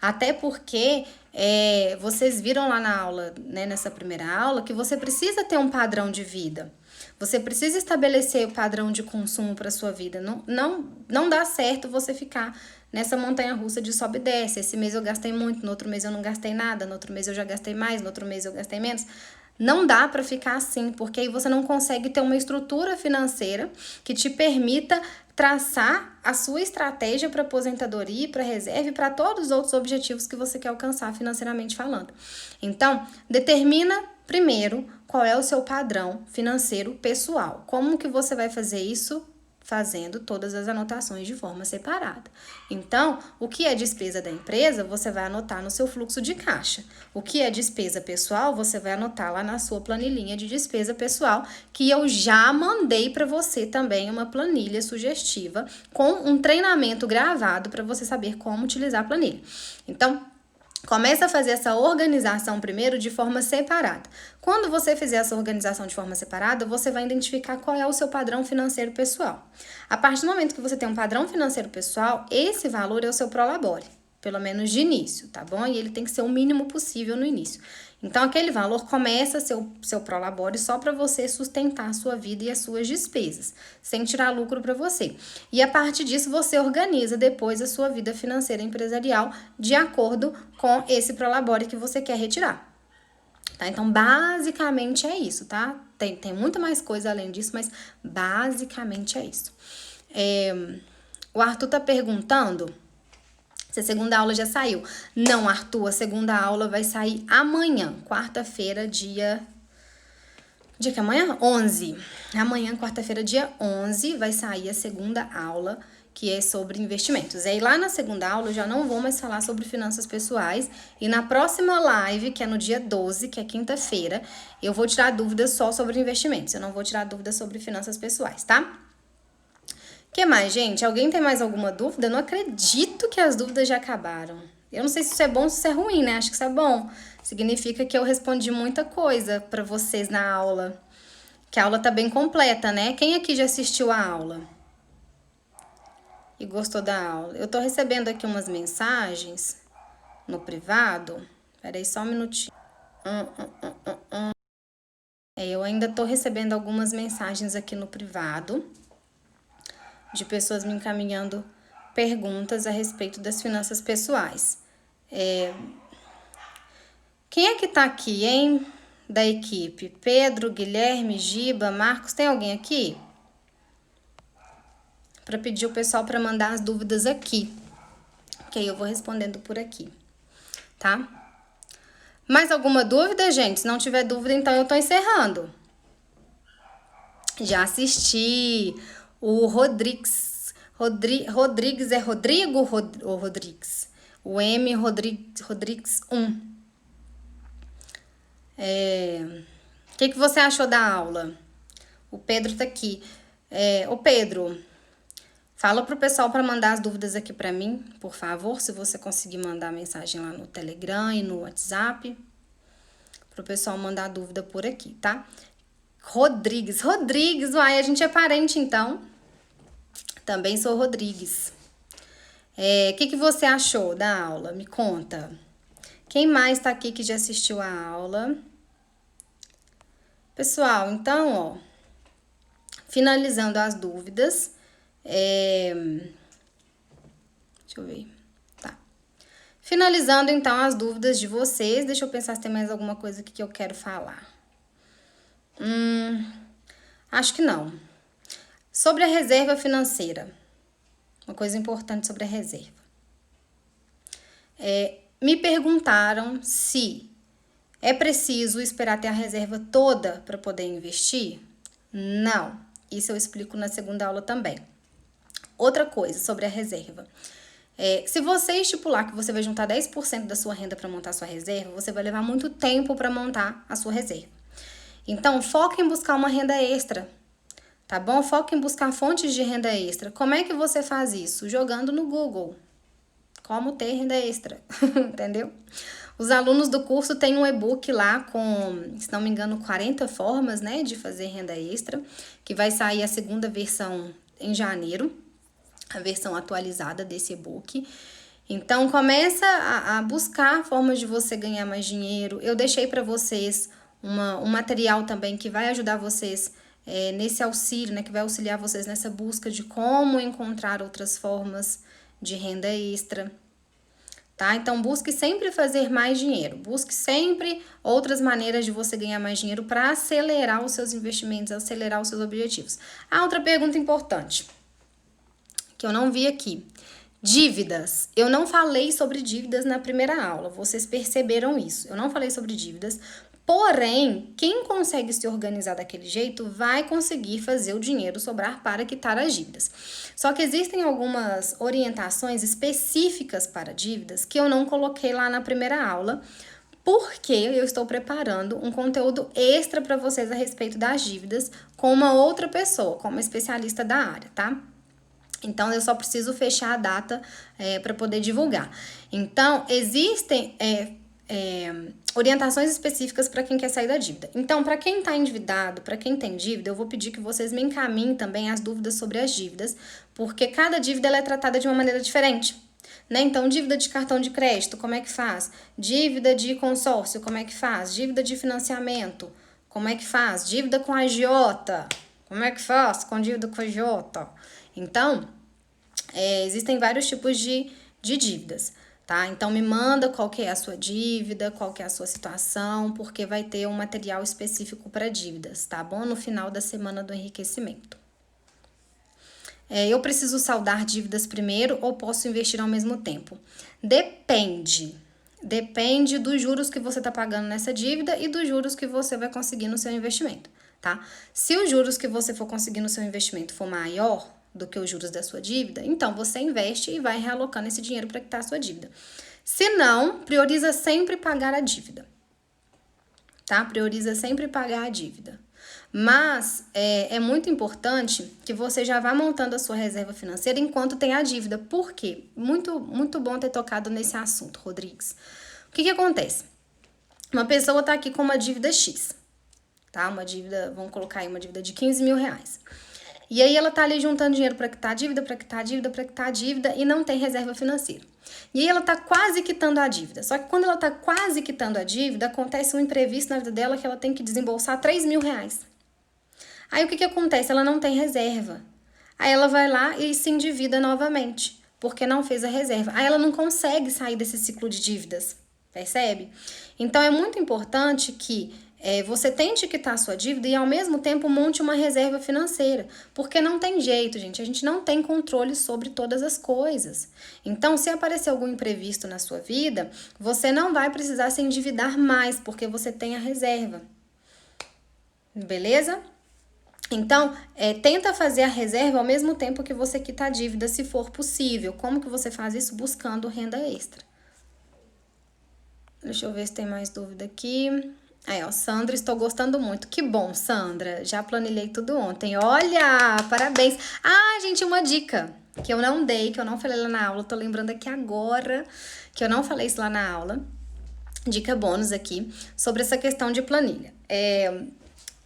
Até porque vocês viram lá na aula, né, nessa primeira aula, que você precisa ter um padrão de vida. Você precisa estabelecer o padrão de consumo para sua vida. Não dá certo você ficar nessa montanha-russa de sobe e desce. Esse mês eu gastei muito, no outro mês eu não gastei nada, no outro mês eu já gastei mais, no outro mês eu gastei menos. Não dá para ficar assim, porque aí você não consegue ter uma estrutura financeira que te permita traçar a sua estratégia para aposentadoria, para reserva e para todos os outros objetivos que você quer alcançar financeiramente falando. Então, determina primeiro qual é o seu padrão financeiro pessoal. Como que você vai fazer isso fazendo todas as anotações de forma separada. Então, o que é despesa da empresa, você vai anotar no seu fluxo de caixa. O que é despesa pessoal, você vai anotar lá na sua planilhinha de despesa pessoal, que eu já mandei para você também uma planilha sugestiva com um treinamento gravado para você saber como utilizar a planilha. Então, começa a fazer essa organização primeiro de forma separada. Quando você fizer essa organização de forma separada, você vai identificar qual é o seu padrão financeiro pessoal. A partir do momento que você tem um padrão financeiro pessoal, esse valor é o seu prolabore, pelo menos de início, tá bom? E ele tem que ser o mínimo possível no início. Então, aquele valor começa a ser o seu prolabore só para você sustentar a sua vida e as suas despesas, sem tirar lucro para você. E a partir disso, você organiza depois a sua vida financeira empresarial de acordo com esse prolabore que você quer retirar. Tá? Então, basicamente é isso, tá? Tem muito mais coisa além disso, mas basicamente é isso. O Arthur tá perguntando se a segunda aula já saiu. Não, Arthur, a segunda aula vai sair amanhã, quarta-feira, dia que é amanhã? 11. Amanhã, quarta-feira, dia 11, vai sair a segunda aula, que é sobre investimentos. E aí, lá na segunda aula, eu já não vou mais falar sobre finanças pessoais. E na próxima live, que é no dia 12, que é quinta-feira, eu vou tirar dúvidas só sobre investimentos. Eu não vou tirar dúvidas sobre finanças pessoais, tá? O que mais, gente? Alguém tem mais alguma dúvida? Eu não acredito que as dúvidas já acabaram. Eu não sei se isso é bom ou se isso é ruim, né? Acho que isso é bom. Significa que eu respondi muita coisa pra vocês na aula. Que a aula tá bem completa, né? Quem aqui já assistiu a aula? E gostou da aula? Eu tô recebendo aqui umas mensagens no privado. Peraí só um minutinho. Eu ainda tô recebendo algumas mensagens aqui no privado de pessoas me encaminhando perguntas a respeito das finanças pessoais. Quem é que tá aqui, hein? Da equipe? Pedro, Guilherme, Giba, Marcos, tem alguém aqui? Para pedir o pessoal para mandar as dúvidas aqui. Que aí eu vou respondendo por aqui, tá? Mais alguma dúvida, gente? Se não tiver dúvida, então eu tô encerrando. Já assisti. O Rodrigues. Rodrigues é Rodrigo ou Rodrigues? O M Rodrigues 1. O que você achou da aula? O Pedro tá aqui. Ô Pedro, fala pro pessoal para mandar as dúvidas aqui para mim, por favor, se você conseguir mandar mensagem lá no Telegram e no WhatsApp, pro pessoal mandar dúvida por aqui, tá? Rodrigues, uai, a gente é parente então. Também sou Rodrigues. O que você achou da aula? Me conta. Quem mais tá aqui que já assistiu a aula? Pessoal, então, ó, finalizando as dúvidas, deixa eu ver. Tá. Finalizando, então, as dúvidas de vocês. Deixa eu pensar se tem mais alguma coisa aqui que eu quero falar. Acho que não. Sobre a reserva financeira. Uma coisa importante sobre a reserva. Me perguntaram se é preciso esperar ter a reserva toda para poder investir? Não. Isso eu explico na segunda aula também. Outra coisa sobre a reserva. Se você estipular que você vai juntar 10% da sua renda para montar a sua reserva, você vai levar muito tempo para montar a sua reserva. Então, foca em buscar uma renda extra, tá bom? Foca em buscar fontes de renda extra. Como é que você faz isso? Jogando no Google. Como ter renda extra, entendeu? Os alunos do curso têm um e-book lá com, se não me engano, 40 formas, né, de fazer renda extra, que vai sair a segunda versão em janeiro, a versão atualizada desse e-book. Então, começa a buscar formas de você ganhar mais dinheiro. Eu deixei para vocês um material também que vai ajudar vocês nesse auxílio, né, que vai auxiliar vocês nessa busca de como encontrar outras formas de renda extra, tá? Então, busque sempre fazer mais dinheiro. Busque sempre outras maneiras de você ganhar mais dinheiro para acelerar os seus investimentos, acelerar os seus objetivos. Outra pergunta importante, que eu não vi aqui. Dívidas. Eu não falei sobre dívidas na primeira aula, vocês perceberam isso. Eu não falei sobre dívidas, porém, quem consegue se organizar daquele jeito vai conseguir fazer o dinheiro sobrar para quitar as dívidas. Só que existem algumas orientações específicas para dívidas que eu não coloquei lá na primeira aula, porque eu estou preparando um conteúdo extra para vocês a respeito das dívidas com uma outra pessoa, com uma especialista da área, tá? Então, eu só preciso fechar a data para poder divulgar. Então, existem orientações específicas para quem quer sair da dívida. Então, para quem está endividado, para quem tem dívida, eu vou pedir que vocês me encaminhem também as dúvidas sobre as dívidas, porque cada dívida ela é tratada de uma maneira diferente. Né? Então, dívida de cartão de crédito, como é que faz? Dívida de consórcio, como é que faz? Dívida de financiamento, como é que faz? Dívida com agiota, como é que faz com dívida com agiota? Então, existem vários tipos de dívidas, tá? Então, me manda qual que é a sua dívida, qual que é a sua situação, porque vai ter um material específico para dívidas, tá bom? No final da semana do enriquecimento. Eu preciso saldar dívidas primeiro ou posso investir ao mesmo tempo? Depende. Depende dos juros que você está pagando nessa dívida e dos juros que você vai conseguir no seu investimento, tá? Se os juros que você for conseguir no seu investimento for maior do que os juros da sua dívida, então você investe e vai realocando esse dinheiro para quitar a sua dívida. Se não, prioriza sempre pagar a dívida, tá? Prioriza sempre pagar a dívida. Mas é muito importante que você já vá montando a sua reserva financeira enquanto tem a dívida. Por quê? Muito bom ter tocado nesse assunto, Rodrigues. O que acontece? Uma pessoa está aqui com uma dívida X, tá? Uma dívida, vamos colocar aí uma dívida de 15 mil reais. E aí ela tá ali juntando dinheiro para quitar a dívida, para quitar a dívida, para quitar a dívida e não tem reserva financeira. E aí ela tá quase quitando a dívida. Só que quando ela tá quase quitando a dívida, acontece um imprevisto na vida dela que ela tem que desembolsar 3 mil reais. Aí o que acontece? Ela não tem reserva. Aí ela vai lá e se endivida novamente, porque não fez a reserva. Aí ela não consegue sair desse ciclo de dívidas, percebe? Então é muito importante que você tente quitar a sua dívida e ao mesmo tempo monte uma reserva financeira, porque não tem jeito, gente, a gente não tem controle sobre todas as coisas. Então, se aparecer algum imprevisto na sua vida, você não vai precisar se endividar mais, porque você tem a reserva. Beleza? Então, tenta fazer a reserva ao mesmo tempo que você quita a dívida, se for possível. Como que você faz isso? Buscando renda extra. Deixa eu ver se tem mais dúvida aqui. Aí, ó, Sandra, estou gostando muito. Que bom, Sandra. Já planilhei tudo ontem. Olha, parabéns. Ah, gente, uma dica que eu não dei, que eu não falei lá na aula. Tô lembrando aqui agora que eu não falei isso lá na aula. Dica bônus aqui sobre essa questão de planilha.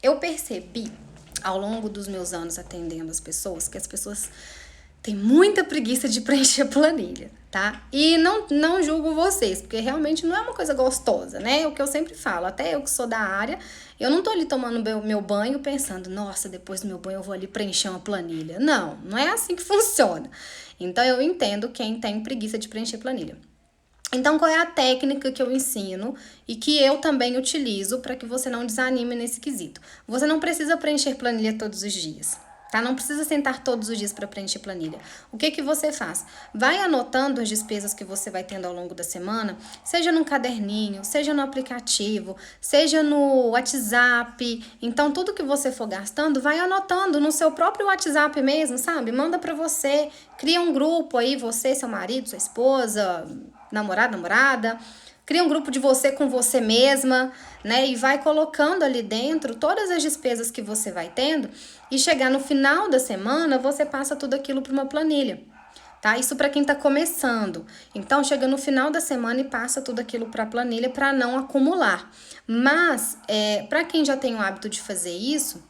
Eu percebi ao longo dos meus anos atendendo as pessoas que as pessoas têm muita preguiça de preencher planilha, tá? E não julgo vocês, porque realmente não é uma coisa gostosa, né? É o que eu sempre falo, até eu que sou da área, eu não tô ali tomando meu banho pensando, nossa, depois do meu banho eu vou ali preencher uma planilha. Não é assim que funciona. Então eu entendo quem tem preguiça de preencher planilha. Então, qual é a técnica que eu ensino e que eu também utilizo para que você não desanime nesse quesito? Você não precisa preencher planilha todos os dias, tá? Não precisa sentar todos os dias para preencher planilha. O que você faz? Vai anotando as despesas que você vai tendo ao longo da semana, seja num caderninho, seja no aplicativo, seja no WhatsApp. Então, tudo que você for gastando, vai anotando no seu próprio WhatsApp mesmo, sabe? Manda para você, cria um grupo aí, você, seu marido, sua esposa, namorada, cria um grupo de você com você mesma, né? E vai colocando ali dentro todas as despesas que você vai tendo e chegar no final da semana, você passa tudo aquilo para uma planilha, tá? Isso para quem tá começando. Então, chega no final da semana e passa tudo aquilo para a planilha para não acumular. Mas, para quem já tem o hábito de fazer isso,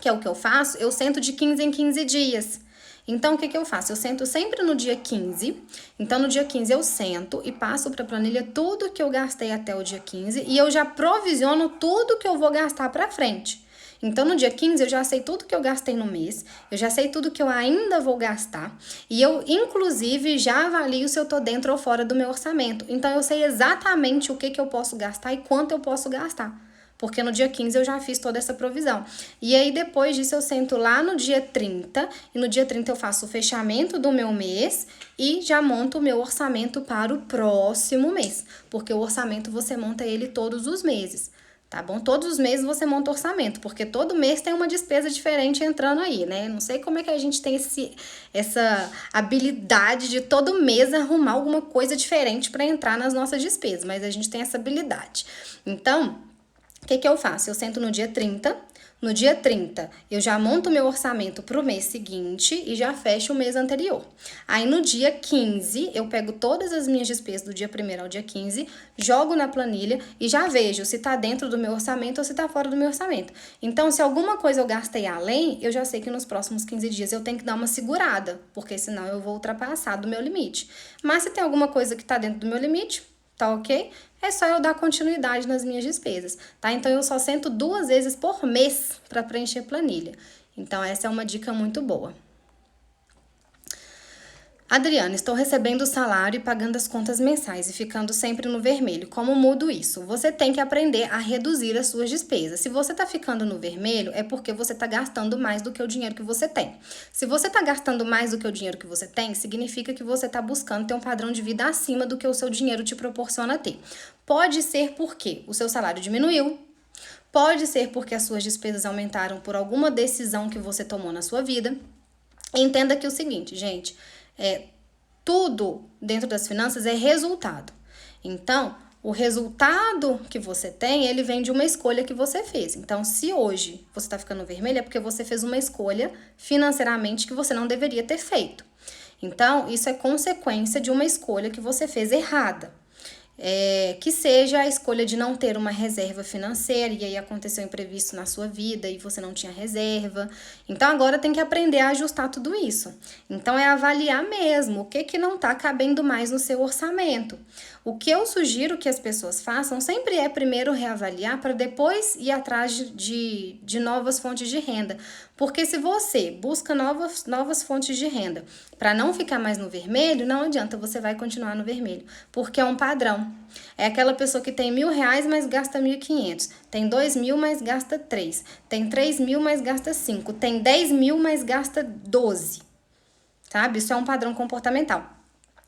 que é o que eu faço, eu sento de 15 em 15 dias. Então, o que eu faço? Eu sento sempre no dia 15. Então, no dia 15 eu sento e passo para a planilha tudo que eu gastei até o dia 15 e eu já provisiono tudo que eu vou gastar para frente. Então, no dia 15 eu já sei tudo que eu gastei no mês, eu já sei tudo que eu ainda vou gastar e eu, inclusive, já avalio se eu tô dentro ou fora do meu orçamento. Então, eu sei exatamente o que eu posso gastar e quanto eu posso gastar. porque no dia 15 eu já fiz toda essa provisão. E aí, depois disso, eu sento lá no dia 30, e no dia 30 eu faço o fechamento do meu mês e já monto o meu orçamento para o próximo mês, porque o orçamento você monta ele todos os meses. Tá bom? Todos os meses você monta orçamento, porque todo mês tem uma despesa diferente entrando aí, né? Não sei como é que a gente tem essa habilidade de todo mês arrumar alguma coisa diferente para entrar nas nossas despesas, mas a gente tem essa habilidade. Então, o que eu faço? Eu sento no dia 30. No dia 30, eu já monto o meu orçamento para o mês seguinte e já fecho o mês anterior. Aí, no dia 15, eu pego todas as minhas despesas do dia 1º ao dia 15, jogo na planilha e já vejo se está dentro do meu orçamento ou se está fora do meu orçamento. Então, se alguma coisa eu gastei além, eu já sei que nos próximos 15 dias eu tenho que dar uma segurada, porque senão eu vou ultrapassar do meu limite. Mas se tem alguma coisa que está dentro do meu limite, tá ok? É só eu dar continuidade nas minhas despesas, tá? Então, eu só sento 2 vezes por mês para preencher planilha. Então, essa é uma dica muito boa. Adriana, estou recebendo o salário e pagando as contas mensais e ficando sempre no vermelho. Como mudo isso? Você tem que aprender a reduzir as suas despesas. Se você está ficando no vermelho, é porque você está gastando mais do que o dinheiro que você tem. Se você está gastando mais do que o dinheiro que você tem, significa que você está buscando ter um padrão de vida acima do que o seu dinheiro te proporciona ter. Pode ser porque o seu salário diminuiu, pode ser porque as suas despesas aumentaram por alguma decisão que você tomou na sua vida. Entenda que é o seguinte, gente, tudo dentro das finanças é resultado. Então, o resultado que você tem, ele vem de uma escolha que você fez. Então, se hoje você está ficando vermelho, é porque você fez uma escolha financeiramente que você não deveria ter feito. Então, isso é consequência de uma escolha que você fez errada. Que seja a escolha de não ter uma reserva financeira e aí aconteceu um imprevisto na sua vida e você não tinha reserva. Então, agora tem que aprender a ajustar tudo isso. Então, é avaliar mesmo o que não está cabendo mais no seu orçamento. O que eu sugiro que as pessoas façam sempre é primeiro reavaliar para depois ir atrás de novas fontes de renda. Porque se você busca novas fontes de renda para não ficar mais no vermelho, não adianta, você vai continuar no vermelho. Porque é um padrão. É aquela pessoa que tem R$1.000, mas gasta 1.500. Tem 2.000, mas gasta 3. Tem 3.000, mas gasta 5. Tem 10.000, mas gasta 12. Sabe? Isso é um padrão comportamental.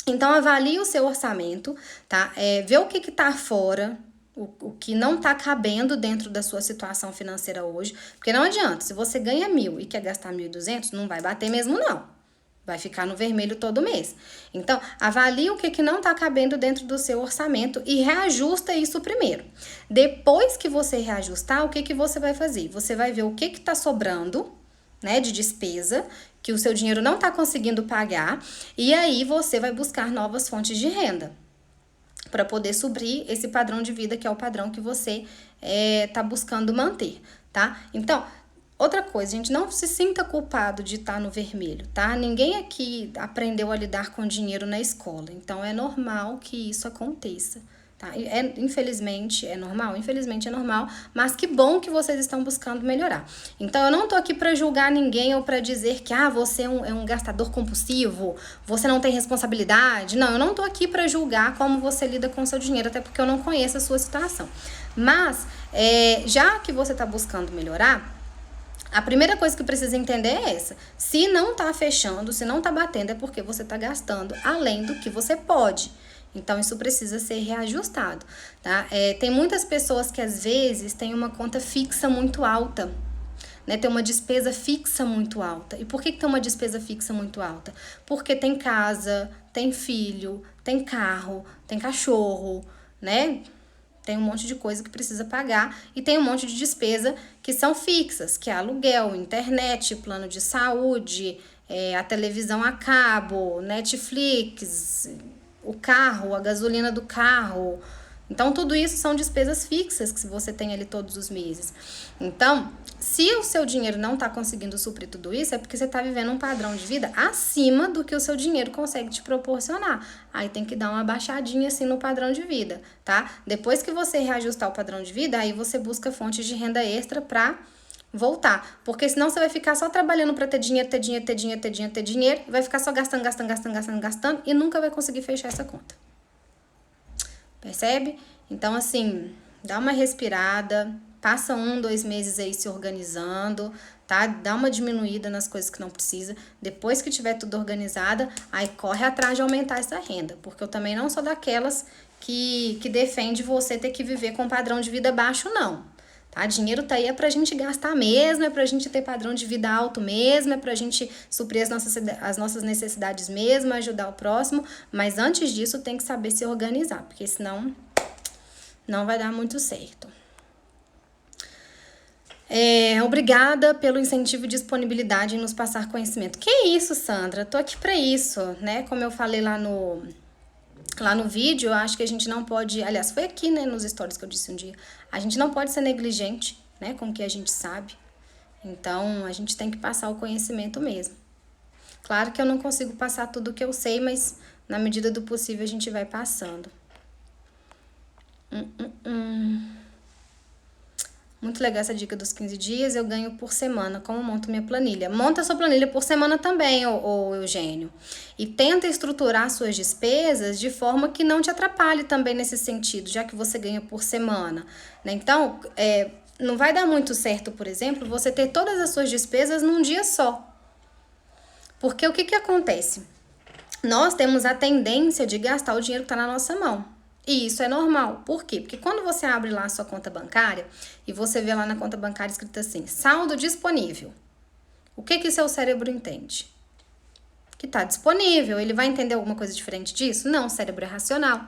Então, avalie o seu orçamento, tá? Vê o que tá fora, o que não tá cabendo dentro da sua situação financeira hoje. Porque não adianta, se você ganha 1.000 e quer gastar 1.200, não vai bater mesmo, não. Vai ficar no vermelho todo mês. Então, avalie o que não tá cabendo dentro do seu orçamento e reajusta isso primeiro. Depois que você reajustar, o que você vai fazer? Você vai ver o que tá sobrando, né, de despesa, que o seu dinheiro não está conseguindo pagar, e aí você vai buscar novas fontes de renda para poder suprir esse padrão de vida que é o padrão que você está buscando manter, tá? Então, outra coisa, gente, não se sinta culpado de estar no vermelho, tá? Ninguém aqui aprendeu a lidar com dinheiro na escola, então é normal que isso aconteça. Tá? Infelizmente é normal, mas que bom que vocês estão buscando melhorar. Então, eu não tô aqui para julgar ninguém ou para dizer que você é um gastador compulsivo, você não tem responsabilidade. Não, eu não tô aqui para julgar como você lida com o seu dinheiro, até porque eu não conheço a sua situação. Mas, já que você tá buscando melhorar, a primeira coisa que precisa entender é essa. Se não tá fechando, se não tá batendo, é porque você tá gastando além do que você pode. Então, isso precisa ser reajustado, tá? Tem muitas pessoas que, às vezes, têm uma conta fixa muito alta, né? Tem uma despesa fixa muito alta. E por que tem uma despesa fixa muito alta? Porque tem casa, tem filho, tem carro, tem cachorro, né? Tem um monte de coisa que precisa pagar e tem um monte de despesa que são fixas, que é aluguel, internet, plano de saúde, a televisão a cabo, Netflix, o carro, a gasolina do carro. Então, tudo isso são despesas fixas que você tem ali todos os meses. Então, se o seu dinheiro não está conseguindo suprir tudo isso, é porque você está vivendo um padrão de vida acima do que o seu dinheiro consegue te proporcionar. Aí tem que dar uma baixadinha assim no padrão de vida, tá? Depois que você reajustar o padrão de vida, aí você busca fontes de renda extra para voltar, porque senão você vai ficar só trabalhando para ter dinheiro, e vai ficar só gastando e nunca vai conseguir fechar essa conta. Percebe? Então, assim, dá uma respirada, Passa 1, 2 meses aí se organizando, tá? Dá uma diminuída nas coisas que não precisa. Depois que tiver tudo organizada, aí corre atrás de aumentar essa renda. Porque eu também não sou daquelas que defende você ter que viver com um padrão de vida baixo, não. Tá? Dinheiro tá aí é pra gente gastar mesmo, é pra gente ter padrão de vida alto mesmo, é pra gente suprir as nossas necessidades mesmo, ajudar o próximo. Mas antes disso tem que saber se organizar, porque senão não vai dar muito certo. Obrigada pelo incentivo e disponibilidade em nos passar conhecimento. Que isso, Sandra? Tô aqui pra isso, né? Como eu falei lá no vídeo, eu acho que a gente não pode... Aliás, foi aqui, né, nos stories que eu disse um dia. A gente não pode ser negligente, né, com o que a gente sabe. Então, a gente tem que passar o conhecimento mesmo. Claro que eu não consigo passar tudo o que eu sei, mas na medida do possível a gente vai passando. Muito legal essa dica dos 15 dias, eu ganho por semana, como monto minha planilha. Monta sua planilha por semana também, ô Eugênio. E tenta estruturar suas despesas de forma que não te atrapalhe também nesse sentido, já que você ganha por semana, né? Então, não vai dar muito certo, por exemplo, você ter todas as suas despesas num dia só. Porque o que acontece? Nós temos a tendência de gastar o dinheiro que está na nossa mão. E isso é normal. Por quê? Porque quando você abre lá a sua conta bancária e você vê lá na conta bancária escrito assim, saldo disponível. O que seu cérebro entende? Que está disponível. Ele vai entender alguma coisa diferente disso? Não, o cérebro é racional.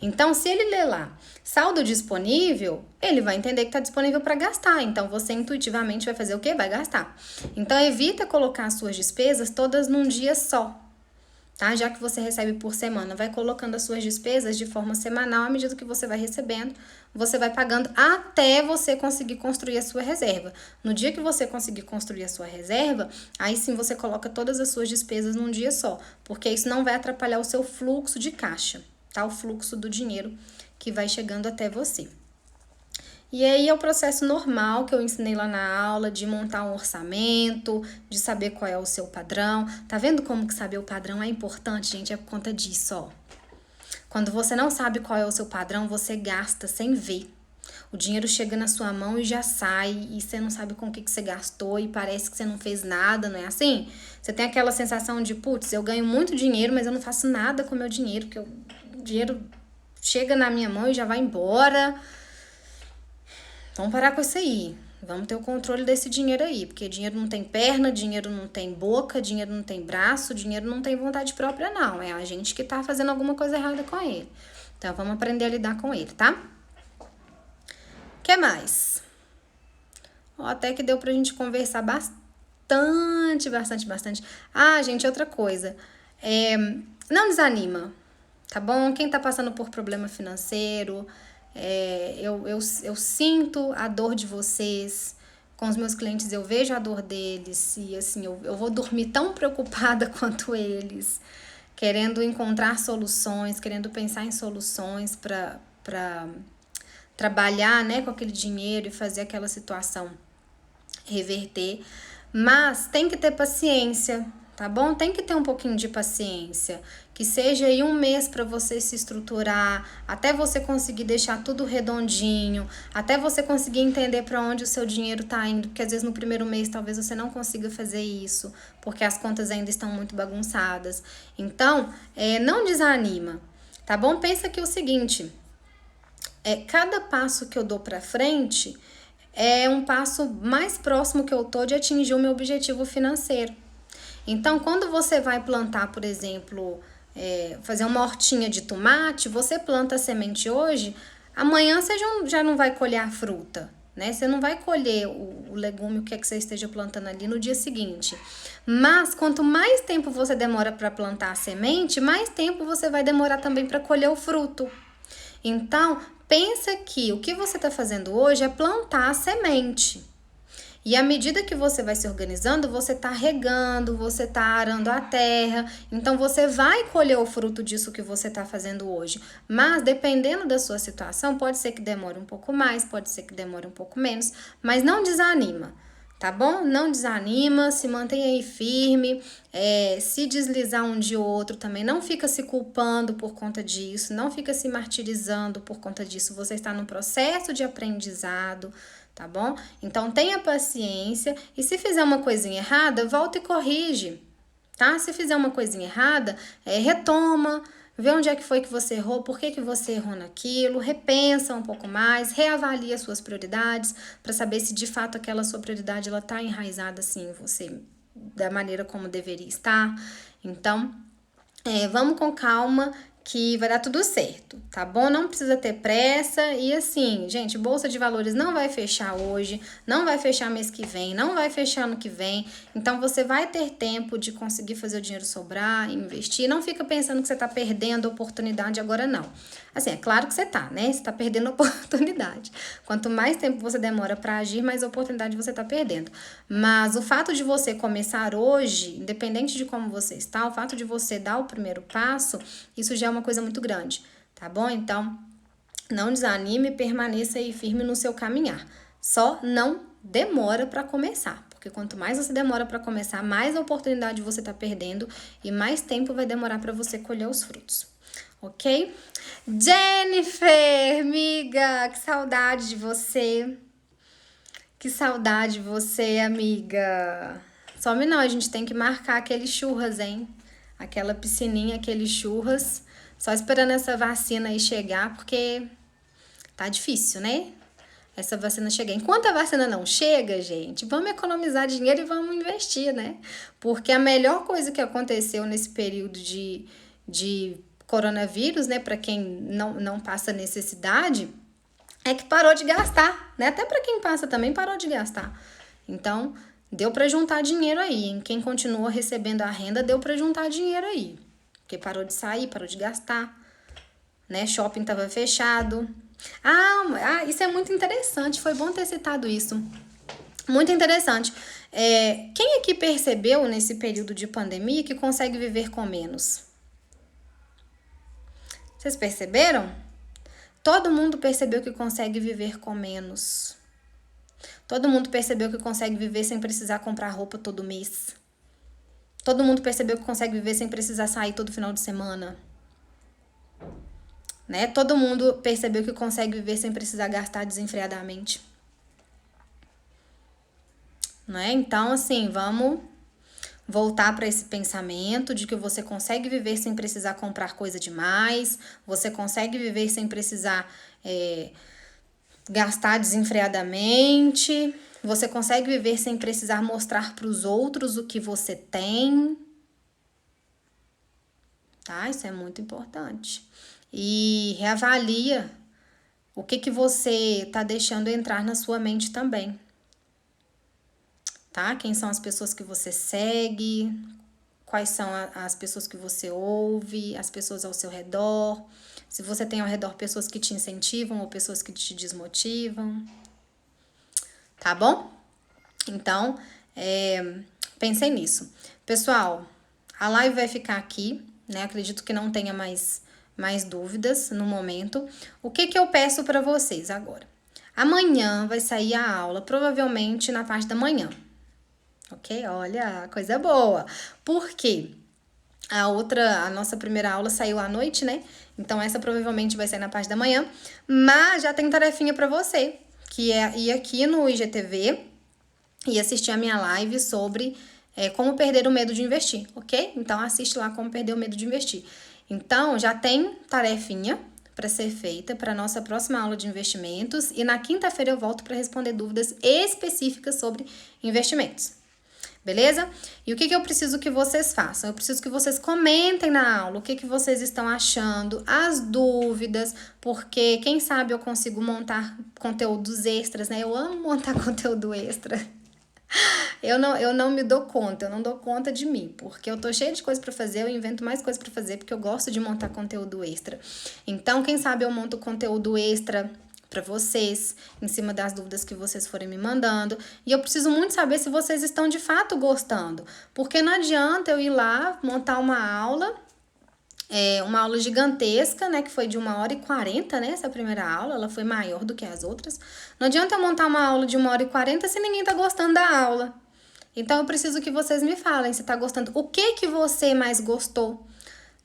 Então, se ele ler lá saldo disponível, ele vai entender que está disponível para gastar. Então, você intuitivamente vai fazer o quê? Vai gastar. Então, evita colocar as suas despesas todas num dia só. Tá? Já que você recebe por semana, vai colocando as suas despesas de forma semanal, à medida que você vai recebendo, você vai pagando até você conseguir construir a sua reserva. No dia que você conseguir construir a sua reserva, aí sim você coloca todas as suas despesas num dia só, porque isso não vai atrapalhar o seu fluxo de caixa, tá? O fluxo do dinheiro que vai chegando até você. E aí é o processo normal que eu ensinei lá na aula de montar um orçamento, de saber qual é o seu padrão. Tá vendo como que saber o padrão é importante, gente? É por conta disso, ó. Quando você não sabe qual é o seu padrão, você gasta sem ver. O dinheiro chega na sua mão e já sai, e você não sabe com o que você gastou, e parece que você não fez nada, não é assim? Você tem aquela sensação de, putz, eu ganho muito dinheiro, mas eu não faço nada com o meu dinheiro, porque o dinheiro chega na minha mão e já vai embora. Vamos parar com isso aí. Vamos ter o controle desse dinheiro aí, porque dinheiro não tem perna, dinheiro não tem boca, dinheiro não tem braço, dinheiro não tem vontade própria, não. É a gente que tá fazendo alguma coisa errada com ele. Então, vamos aprender a lidar com ele, tá? O que mais? Até que deu pra gente conversar bastante. Ah, gente, outra coisa. Não desanima, tá bom? Quem tá passando por problema financeiro... Eu sinto a dor de vocês. Com os meus clientes eu vejo a dor deles. E assim, eu vou dormir tão preocupada quanto eles, querendo encontrar soluções, querendo pensar em soluções para trabalhar, né, com aquele dinheiro e fazer aquela situação reverter. Mas tem que ter paciência, tá bom? Tem que ter um pouquinho de paciência. Que seja aí 1 mês para você se estruturar, até você conseguir deixar tudo redondinho, até você conseguir entender para onde o seu dinheiro tá indo, porque às vezes no primeiro mês talvez você não consiga fazer isso, porque as contas ainda estão muito bagunçadas. Então, não desanima, tá bom? Pensa que é o seguinte, cada passo que eu dou para frente é um passo mais próximo que eu tô de atingir o meu objetivo financeiro. Então, quando você vai plantar, por exemplo, fazer uma hortinha de tomate, você planta a semente hoje, amanhã você já não vai colher a fruta, né? Você não vai colher o legume, o que é que você esteja plantando ali no dia seguinte. Mas, quanto mais tempo você demora para plantar a semente, mais tempo você vai demorar também para colher o fruto. Então, pensa que o que você está fazendo hoje é plantar a semente. E à medida que você vai se organizando, você tá regando, você tá arando a terra, então você vai colher o fruto disso que você tá fazendo hoje. Mas dependendo da sua situação, pode ser que demore um pouco mais, pode ser que demore um pouco menos, mas não desanima, tá bom? Não desanima, se mantenha aí firme, se deslizar um dia ou outro também, não fica se culpando por conta disso, não fica se martirizando por conta disso, você está num processo de aprendizado, tá bom? Então tenha paciência e se fizer uma coisinha errada, volta e corrige, tá? Se fizer uma coisinha errada, retoma, vê onde é que foi que você errou, por que que você errou naquilo, repensa um pouco mais, reavalia suas prioridades para saber se de fato aquela sua prioridade ela tá enraizada assim em você da maneira como deveria estar. Então, vamos com calma que vai dar tudo certo, tá bom? Não precisa ter pressa e assim, gente, Bolsa de Valores não vai fechar hoje, não vai fechar mês que vem, não vai fechar ano que vem, então você vai ter tempo de conseguir fazer o dinheiro sobrar, investir, não fica pensando que você tá perdendo a oportunidade agora não. Assim, é claro que você tá, né? Você tá perdendo a oportunidade. Quanto mais tempo você demora para agir, mais oportunidade você tá perdendo. Mas o fato de você começar hoje, independente de como você está, o fato de você dar o primeiro passo, isso já é uma coisa muito grande, tá bom? Então, não desanime, permaneça aí firme no seu caminhar. Só não demora para começar, porque quanto mais você demora para começar, mais oportunidade você tá perdendo e mais tempo vai demorar para você colher os frutos. Ok? Jennifer, amiga, que saudade de você. Que saudade de você, amiga. Some não, a gente tem que marcar aquele churras, hein? Aquela piscininha, aquele churras. Só esperando essa vacina aí chegar, porque tá difícil, né? Essa vacina chegar. Enquanto a vacina não chega, gente, vamos economizar dinheiro e vamos investir, né? Porque a melhor coisa que aconteceu nesse período de coronavírus, né, para quem não passa necessidade, é que parou de gastar, né? Até para quem passa também parou de gastar. Então, deu para juntar dinheiro aí, hein? Quem continua recebendo a renda, deu para juntar dinheiro aí. Porque parou de sair, parou de gastar, né? Shopping tava fechado. Isso é muito interessante, foi bom ter citado isso. Muito interessante. Quem aqui percebeu nesse período de pandemia que consegue viver com menos? Vocês perceberam? Todo mundo percebeu que consegue viver com menos. Todo mundo percebeu que consegue viver sem precisar comprar roupa todo mês. Todo mundo percebeu que consegue viver sem precisar sair todo final de semana. Né? Todo mundo percebeu que consegue viver sem precisar gastar desenfreadamente. Né? Então, assim, vamos voltar para esse pensamento de que você consegue viver sem precisar comprar coisa demais, você consegue viver sem precisar gastar desenfreadamente, você consegue viver sem precisar mostrar para os outros o que você tem. Tá? Isso é muito importante. E reavalia o que você tá deixando entrar na sua mente também. Tá? Quem são as pessoas que você segue, quais são as pessoas que você ouve, as pessoas ao seu redor, se você tem ao redor pessoas que te incentivam ou pessoas que te desmotivam, tá bom? Então, pensem nisso. Pessoal, a live vai ficar aqui, né? Acredito que não tenha mais dúvidas no momento. O que eu peço para vocês agora? Amanhã vai sair a aula, provavelmente na parte da manhã. Ok? Olha, coisa boa. Por quê? A nossa primeira aula saiu à noite, né? Então, essa provavelmente vai sair na parte da manhã. Mas já tem tarefinha para você, que é ir aqui no IGTV e assistir a minha live sobre como perder o medo de investir, ok? Então, assiste lá como perder o medo de investir. Então, já tem tarefinha para ser feita para a nossa próxima aula de investimentos. E na quinta-feira eu volto para responder dúvidas específicas sobre investimentos. Beleza? E o que eu preciso que vocês façam? Eu preciso que vocês comentem na aula o que vocês estão achando, as dúvidas, porque quem sabe eu consigo montar conteúdos extras, né? Eu amo montar conteúdo extra. Eu não me dou conta, eu não dou conta de mim, porque eu tô cheia de coisa para fazer, eu invento mais coisa para fazer, porque eu gosto de montar conteúdo extra. Então, quem sabe eu monto conteúdo extra para vocês, em cima das dúvidas que vocês forem me mandando. E eu preciso muito saber se vocês estão de fato gostando, porque não adianta eu ir lá montar uma aula gigantesca, né, que foi de 1h40, né, essa primeira aula, ela foi maior do que as outras. Não adianta eu montar uma aula de 1h40 se ninguém tá gostando da aula. Então, eu preciso que vocês me falem se tá gostando. O que você mais gostou,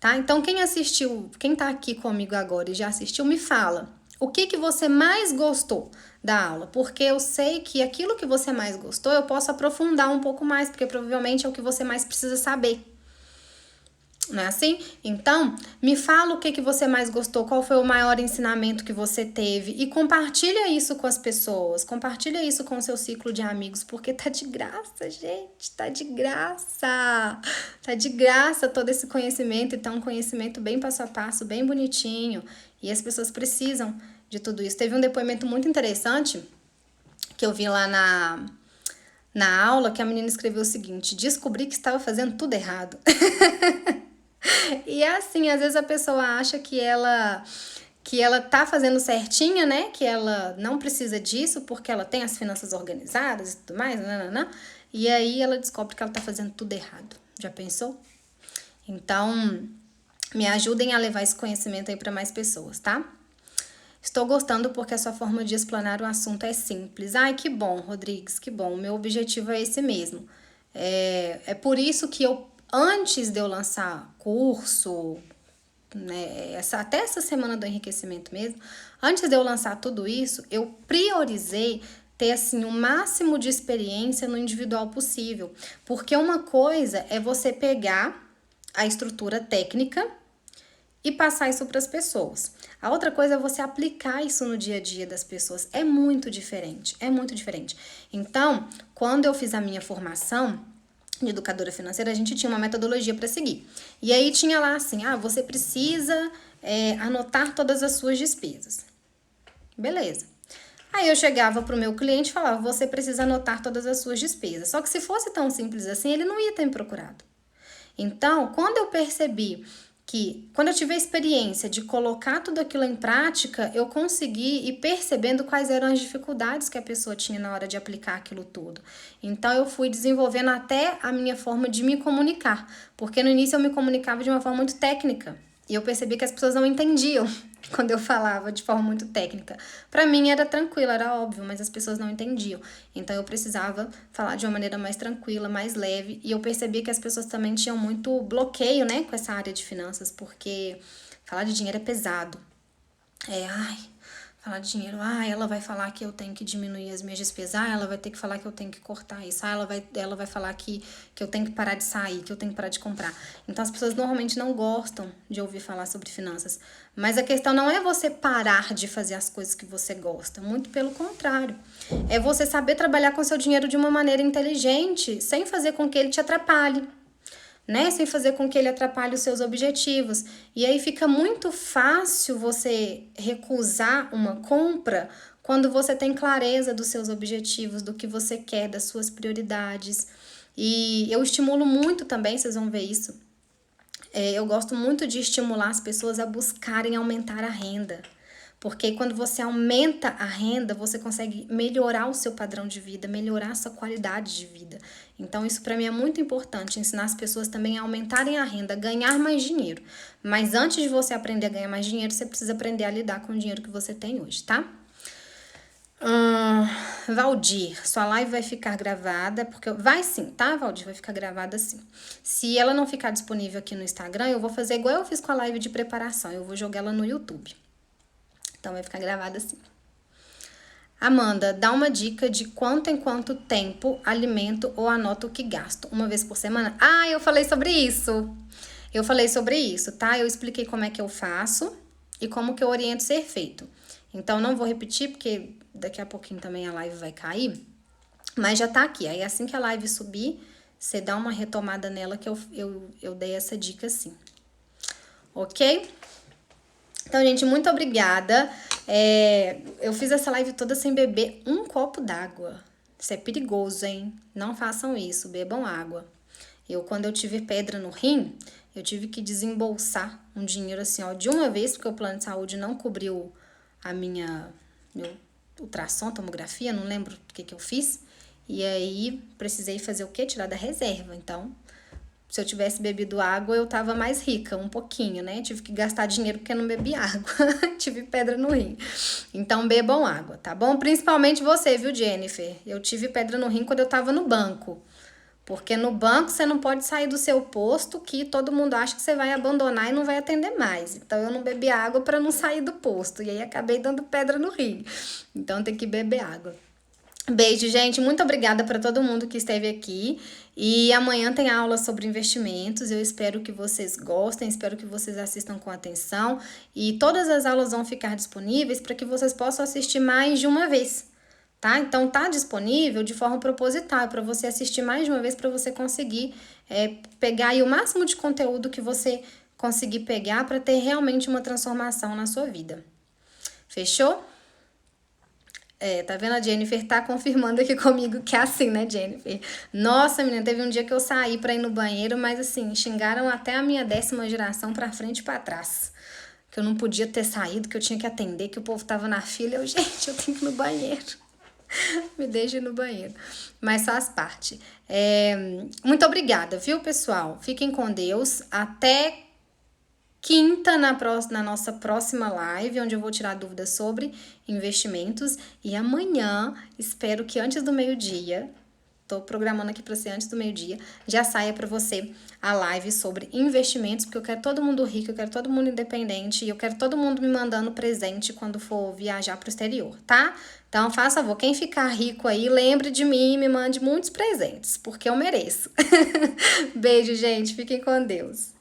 tá? Então, quem assistiu, quem tá aqui comigo agora e já assistiu, me fala. O que você mais gostou da aula? Porque eu sei que aquilo que você mais gostou, eu posso aprofundar um pouco mais, porque provavelmente é o que você mais precisa saber. Não é assim? Então, me fala o que você mais gostou, qual foi o maior ensinamento que você teve e compartilha isso com as pessoas, compartilha isso com o seu ciclo de amigos, porque tá de graça, gente, tá de graça. Tá de graça todo esse conhecimento, então um conhecimento bem passo a passo, bem bonitinho, e as pessoas precisam de tudo isso. Teve um depoimento muito interessante que eu vi lá na aula, que a menina escreveu o seguinte: descobri que estava fazendo tudo errado. E é assim, às vezes a pessoa acha que ela tá fazendo certinha, né? Que ela não precisa disso porque ela tem as finanças organizadas e tudo mais, nananã. E aí ela descobre que ela tá fazendo tudo errado. Já pensou? Então, me ajudem a levar esse conhecimento aí para mais pessoas, tá? Estou gostando porque a sua forma de explanar o assunto é simples. Ai, que bom, Rodrigues, que bom. O meu objetivo é esse mesmo. É por isso que antes de eu lançar curso, né, até essa semana do enriquecimento mesmo, antes de eu lançar tudo isso, eu priorizei ter assim o máximo de experiência no individual possível. Porque uma coisa é você pegar a estrutura técnica e passar isso para as pessoas. A outra coisa é você aplicar isso no dia a dia das pessoas. É muito diferente, é muito diferente. Então, quando eu fiz a minha formação de educadora financeira, a gente tinha uma metodologia para seguir. E aí tinha lá assim, você precisa anotar todas as suas despesas. Beleza. Aí eu chegava pro meu cliente e falava, você precisa anotar todas as suas despesas. Só que se fosse tão simples assim, ele não ia ter me procurado. Então, quando eu percebi quando eu tive a experiência de colocar tudo aquilo em prática, eu consegui ir percebendo quais eram as dificuldades que a pessoa tinha na hora de aplicar aquilo tudo. Então, eu fui desenvolvendo até a minha forma de me comunicar, porque no início eu me comunicava de uma forma muito técnica. E eu percebi que as pessoas não entendiam quando eu falava de forma muito técnica. Para mim era tranquilo, era óbvio, mas as pessoas não entendiam. Então eu precisava falar de uma maneira mais tranquila, mais leve. E eu percebi que as pessoas também tinham muito bloqueio, né, com essa área de finanças, porque falar de dinheiro é pesado. Falar de dinheiro, ela vai falar que eu tenho que diminuir as minhas despesas, ela vai ter que falar que eu tenho que cortar isso, ela vai falar que eu tenho que parar de sair, que eu tenho que parar de comprar. Então as pessoas normalmente não gostam de ouvir falar sobre finanças. Mas a questão não é você parar de fazer as coisas que você gosta, muito pelo contrário. É você saber trabalhar com seu dinheiro de uma maneira inteligente, sem fazer com que ele te atrapalhe, né? Sem fazer com que ele atrapalhe os seus objetivos. E aí fica muito fácil você recusar uma compra quando você tem clareza dos seus objetivos, do que você quer, das suas prioridades. E eu estimulo muito também, vocês vão ver isso. Eu gosto muito de estimular as pessoas a buscarem aumentar a renda. Porque quando você aumenta a renda, você consegue melhorar o seu padrão de vida, melhorar a sua qualidade de vida. Então, isso para mim é muito importante, ensinar as pessoas também a aumentarem a renda, a ganhar mais dinheiro. Mas antes de você aprender a ganhar mais dinheiro, você precisa aprender a lidar com o dinheiro que você tem hoje, tá? Valdir, sua live vai ficar gravada, porque vai sim, tá, Valdir? Vai ficar gravada sim. Se ela não ficar disponível aqui no Instagram, eu vou fazer igual eu fiz com a live de preparação, eu vou jogar ela no YouTube. Então vai ficar gravada assim. Amanda, dá uma dica de quanto em quanto tempo alimento ou anoto o que gasto. Uma vez por semana? Eu falei sobre isso. Eu falei sobre isso, tá? Eu expliquei como é que eu faço e como que eu oriento ser feito. Então, não vou repetir, porque daqui a pouquinho também a live vai cair. Mas já tá aqui. Aí, assim que a live subir, você dá uma retomada nela que eu dei essa dica sim. Ok? Então, gente, muito obrigada. Eu fiz essa live toda sem beber um copo d'água. Isso é perigoso, hein? Não façam isso, bebam água. Quando eu tive pedra no rim, eu tive que desembolsar um dinheiro assim, de uma vez, porque o plano de saúde não cobriu meu ultrassom, tomografia, não lembro o que eu fiz. E aí, precisei fazer o quê? Tirar da reserva. Então, se eu tivesse bebido água, eu tava mais rica, um pouquinho, né? Tive que gastar dinheiro porque eu não bebi água. Tive pedra no rim. Então, bebam água, tá bom? Principalmente você, viu, Jennifer? Eu tive pedra no rim quando eu tava no banco. Porque no banco você não pode sair do seu posto que todo mundo acha que você vai abandonar e não vai atender mais. Então eu não bebi água para não sair do posto. E aí acabei dando pedra no rio. Então tem que beber água. Beijo, gente. Muito obrigada para todo mundo que esteve aqui. E amanhã tem aula sobre investimentos. Eu espero que vocês gostem, espero que vocês assistam com atenção. E todas as aulas vão ficar disponíveis para que vocês possam assistir mais de uma vez, tá? Então tá disponível de forma proposital para você assistir mais de uma vez para você conseguir pegar aí o máximo de conteúdo que você conseguir pegar para ter realmente uma transformação na sua vida. Fechou? Tá vendo? A Jennifer tá confirmando aqui comigo que é assim, né, Jennifer? Nossa, menina, teve um dia que eu saí pra ir no banheiro, mas assim, xingaram até a minha 10ª geração pra frente e pra trás. Que eu não podia ter saído, que eu tinha que atender, que o povo tava na fila. Gente, eu tenho que ir no banheiro. Me deixa ir no banheiro. Mas faz parte. Muito obrigada, viu, pessoal? Fiquem com Deus. Até quinta, na nossa próxima live, onde eu vou tirar dúvidas sobre investimentos. E amanhã, espero que antes do meio-dia, tô programando aqui para ser antes do meio-dia, já saia para você a live sobre investimentos, porque eu quero todo mundo rico, eu quero todo mundo independente e eu quero todo mundo me mandando presente quando for viajar para o exterior, tá? Então, faça favor, quem ficar rico aí, lembre de mim e me mande muitos presentes, porque eu mereço. Beijo, gente. Fiquem com Deus.